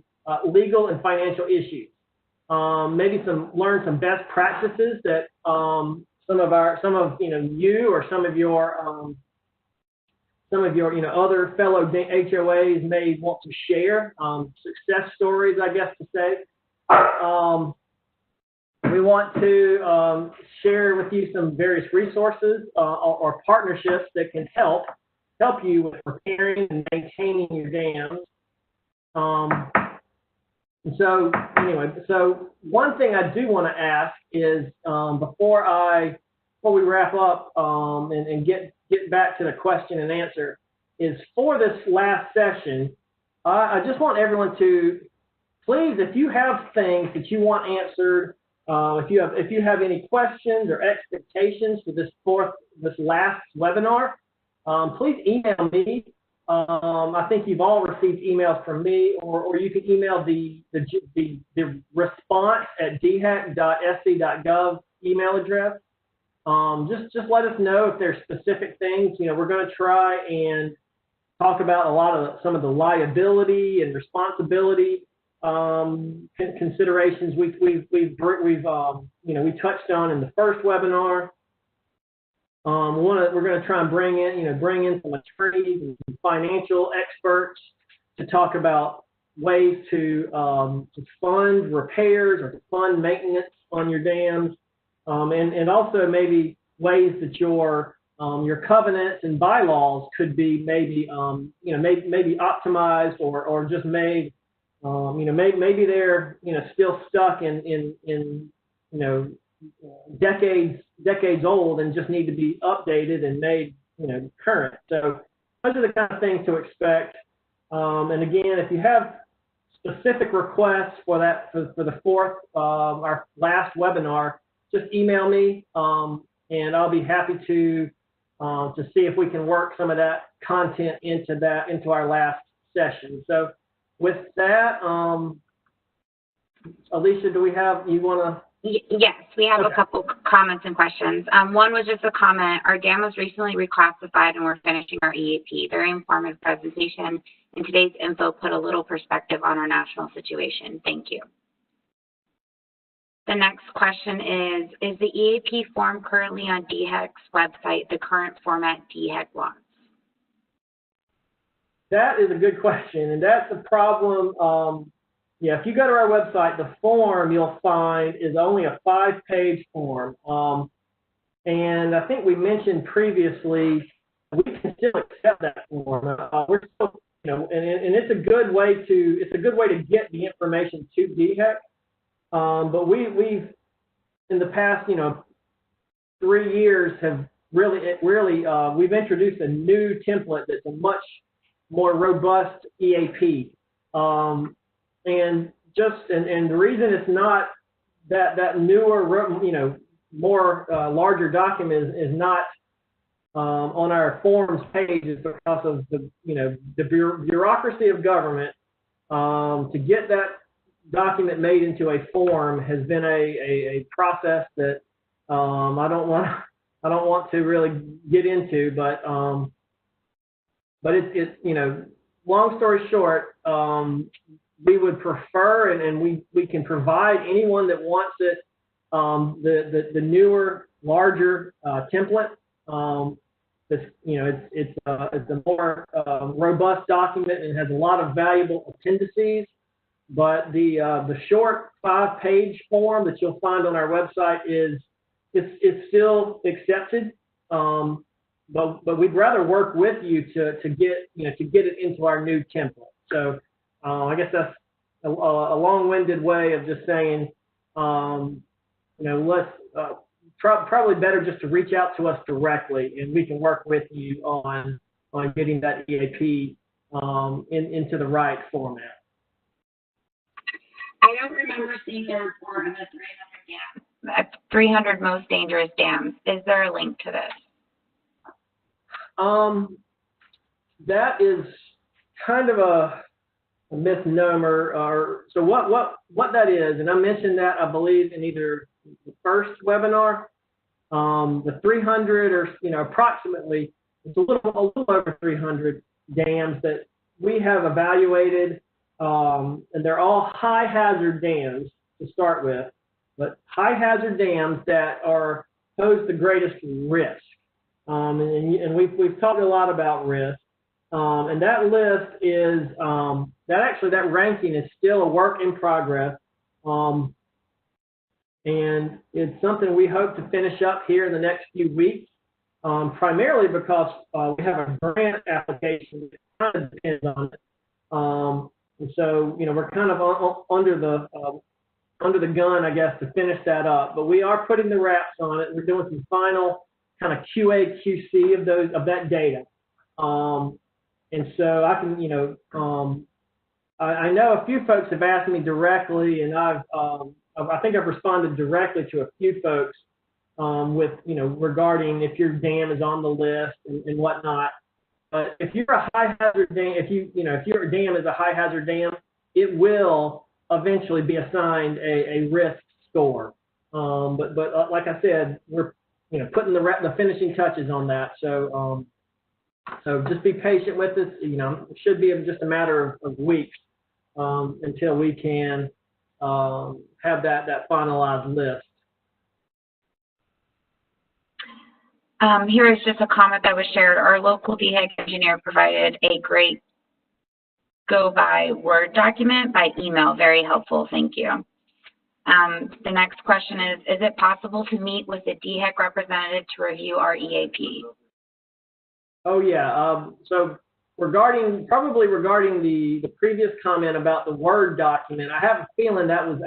legal and financial issues. Maybe learn some best practices that some of you or some of your other fellow HOAs may want to share, success stories, I guess to say. We want to share with you some various resources or partnerships that can help you with repairing and maintaining your dams. And so anyway, so one thing I do want to ask is before we wrap up and get back to the question and answer, is for this last session, I just want everyone to please, if you have things that you want answered, if you have any questions or expectations for this last webinar, please email me. I think you've all received emails from me, or you can email the response at dhac.sc.gov email address. Just let us know if there's specific things. We're going to try and talk about some of the liability and responsibility considerations we touched on in the first webinar. We're going to try and bring in some attorneys and some financial experts to talk about ways to fund repairs or to fund maintenance on your dams, and also maybe ways that your covenants and bylaws could be maybe optimized or just made. Maybe they're still stuck in decades old and just need to be updated and made current. So those are the kind of things to expect. And again, if you have specific requests for the fourth, our last webinar, just email me and I'll be happy to see if we can work some of that content into our last session. So with that, Alicia, you want to? Yes, we have a couple comments and questions. One was just a comment. Our dam was recently reclassified and we're finishing our EAP. Very informative presentation, and today's info put a little perspective on our national situation. Thank you. The next question is the EAP form currently on DHEC's website the current format DHEC wants? That is a good question, and that's a problem. Yeah, if you go to our website, the form you'll find is only a 5-page form. And I think we mentioned previously, we can still accept that form. We're still, and it's a good way to get the information to DHEC. But we've in the past, 3 years have we've introduced a new template that's a much more robust EAP. And the reason it's not that newer, more larger document is not on our forms page is because of the bureaucracy of government. To get that document made into a form has been a process that I don't want to really get into, but it's long story short, we would prefer, and we can provide anyone that wants it, the newer, larger template. It's a more robust document and has a lot of valuable appendices. But the short 5-page form that you'll find on our website is still accepted. But we'd rather work with you to get it into our new template. So I guess a long-winded way of just saying, let's probably better just to reach out to us directly, and we can work with you on getting that EAP into the right format. I don't remember seeing a report of the 300 most dangerous dams. Is there a link to this? That is kind of a misnomer. So what that is, and I mentioned that I believe in either the first webinar, the 300 or approximately, it's a little over 300 dams that we have evaluated, and they're all high hazard dams to start with, but high hazard dams that pose the greatest risk. And we've talked a lot about risk. And that list is, that ranking is still a work in progress. And it's something we hope to finish up here in the next few weeks, primarily because we have a grant application that kind of depends on it. And so, we're kind of under the gun, I guess, to finish that up. But we are putting the wraps on it. We're doing some final kind of QA, QC of that data. And so I can, I know a few folks have asked me directly, and I think I've responded directly to a few folks with, regarding if your dam is on the list and whatnot. But if you're a high hazard dam, if your dam is a high hazard dam, it will eventually be assigned a risk score. But like I said, we're putting the finishing touches on that. So just be patient with us. It should be just a matter of weeks until we can have that finalized list. Here is just a comment that was shared. Our local DHEC engineer provided a great go-by Word document by email. Very helpful. Thank you. The next question is it possible to meet with the DHEC representative to review our EAP? Oh, yeah. So regarding the previous comment about the Word document, I have a feeling that was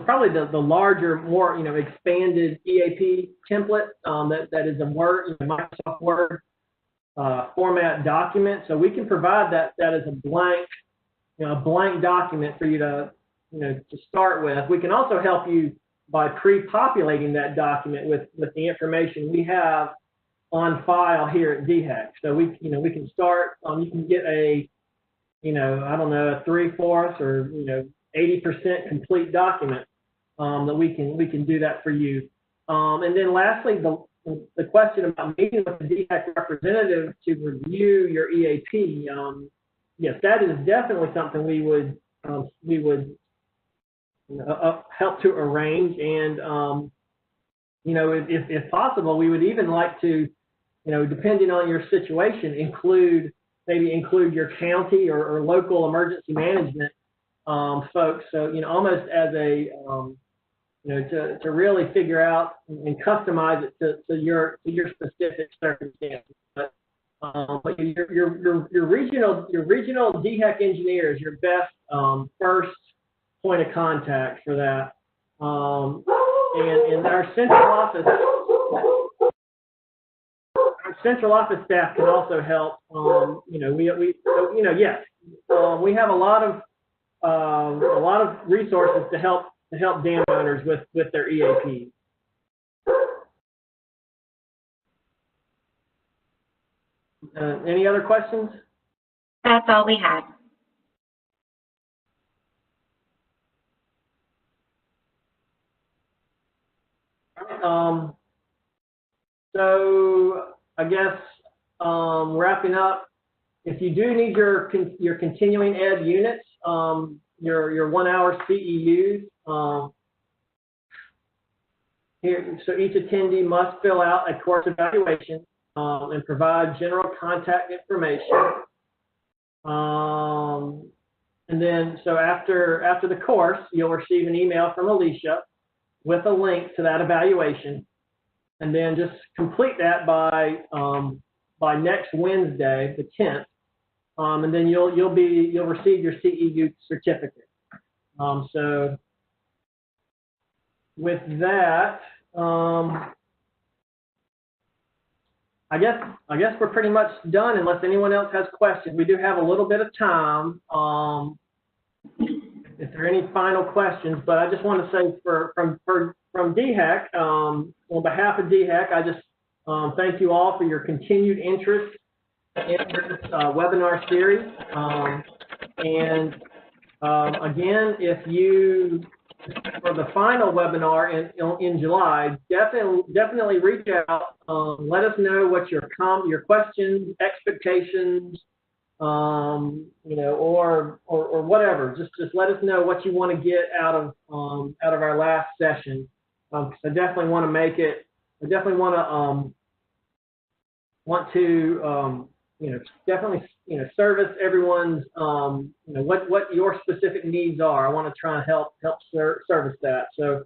probably the larger, more expanded EAP template that is a Word, Microsoft Word format document. So we can provide that as a blank document for you to start with. We can also help you by pre-populating that document with the information we have on file here at DHEC. So we can start. You can get a 3/4 or 80% complete document that we can do that for you. And then lastly, the question about meeting with the DHEC representative to review your EAP. Yes, that is definitely something we would help to arrange, and if possible, we would even like to, depending on your situation, include your county or local emergency management folks. So almost as a to really figure out and customize it to your specific circumstances. But your regional DHEC engineer is your best first point of contact for that. And our central office staff can also help. We have a lot of resources to help dam owners with their EAP. Any other questions? That's all we had. So I guess wrapping up, if you do need your continuing ed units, your 1 hour CEUs, here, so each attendee must fill out a course evaluation and provide general contact information. And then, so after the course, you'll receive an email from Alicia with a link to that evaluation, and then just complete that by next Wednesday, the 10th. and then you'll receive your CEU certificate. So with that, I guess we're pretty much done unless anyone else has questions. We do have a little bit of time. If there are any final questions, but I just want to say from DHEC, on behalf of DHEC, I just thank you all for your continued interest in this webinar series. Again, if you, for the final webinar in July, definitely reach out. Let us know what your questions, expectations, you know, or whatever. Just let us know what you want to get out of our last session. Because I definitely want to make it. I definitely want to you know, definitely, you know, service everyone's, you know, what your specific needs are. I want to try and help service that. So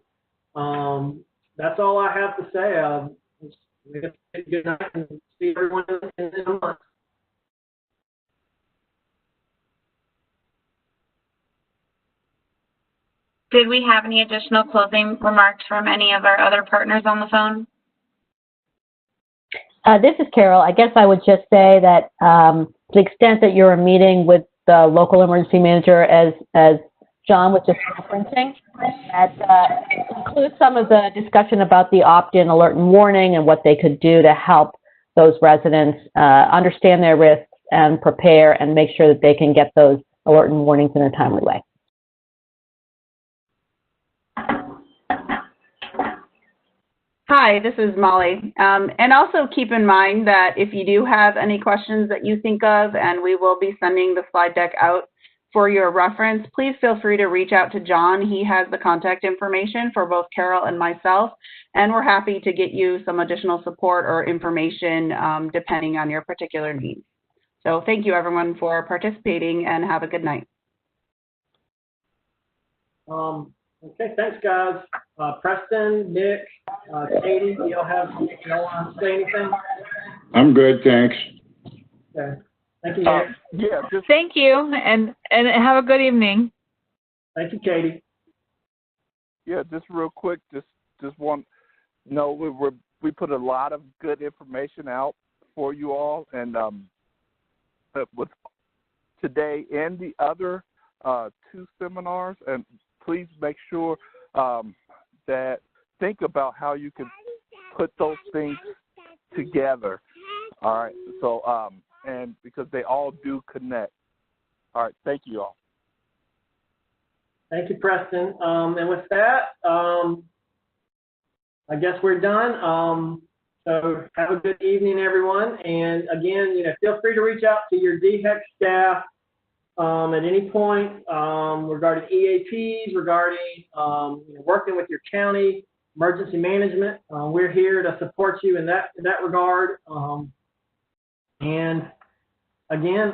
that's all I have to say. Good night and see everyone in a month. Did we have any additional closing remarks from any of our other partners on the phone? This is Carol. I guess I would just say that to the extent that you're meeting with the local emergency manager, as John was just referencing, that includes some of the discussion about the opt-in alert and warning and what they could do to help those residents understand their risks and prepare and make sure that they can get those alert and warnings in a timely way. Hi, this is Molly. And also keep in mind that if you do have any questions that you think of, and we will be sending the slide deck out for your reference, please feel free to reach out to John. He has the contact information for both Carol and myself, and we're happy to get you some additional support or information depending on your particular needs. So thank you everyone for participating and have a good night. Okay, thanks guys. Preston, Nick, Katie, y'all want to say anything? I'm good, thanks. Okay. Thank you, Nick. Yeah. Thank you, and have a good evening. Thank you, Katie. Yeah, just real quick, just want to know we put a lot of good information out for you all, and with today and the other 2 seminars, and please make sure that think about how you can put those things together. All right. So, and because they all do connect. All right. Thank you all. Thank you, Preston. And with that, I guess we're done. So have a good evening, everyone. And again, you know, feel free to reach out to your DHEC staff at any point regarding EAPs, regarding you know, working with your county emergency management. We're here to support you in that regard. And again,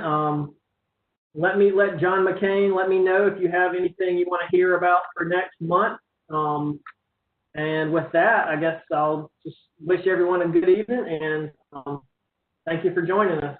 let John McCain let me know if you have anything you want to hear about for next month. And with that, I guess I'll just wish everyone a good evening and thank you for joining us.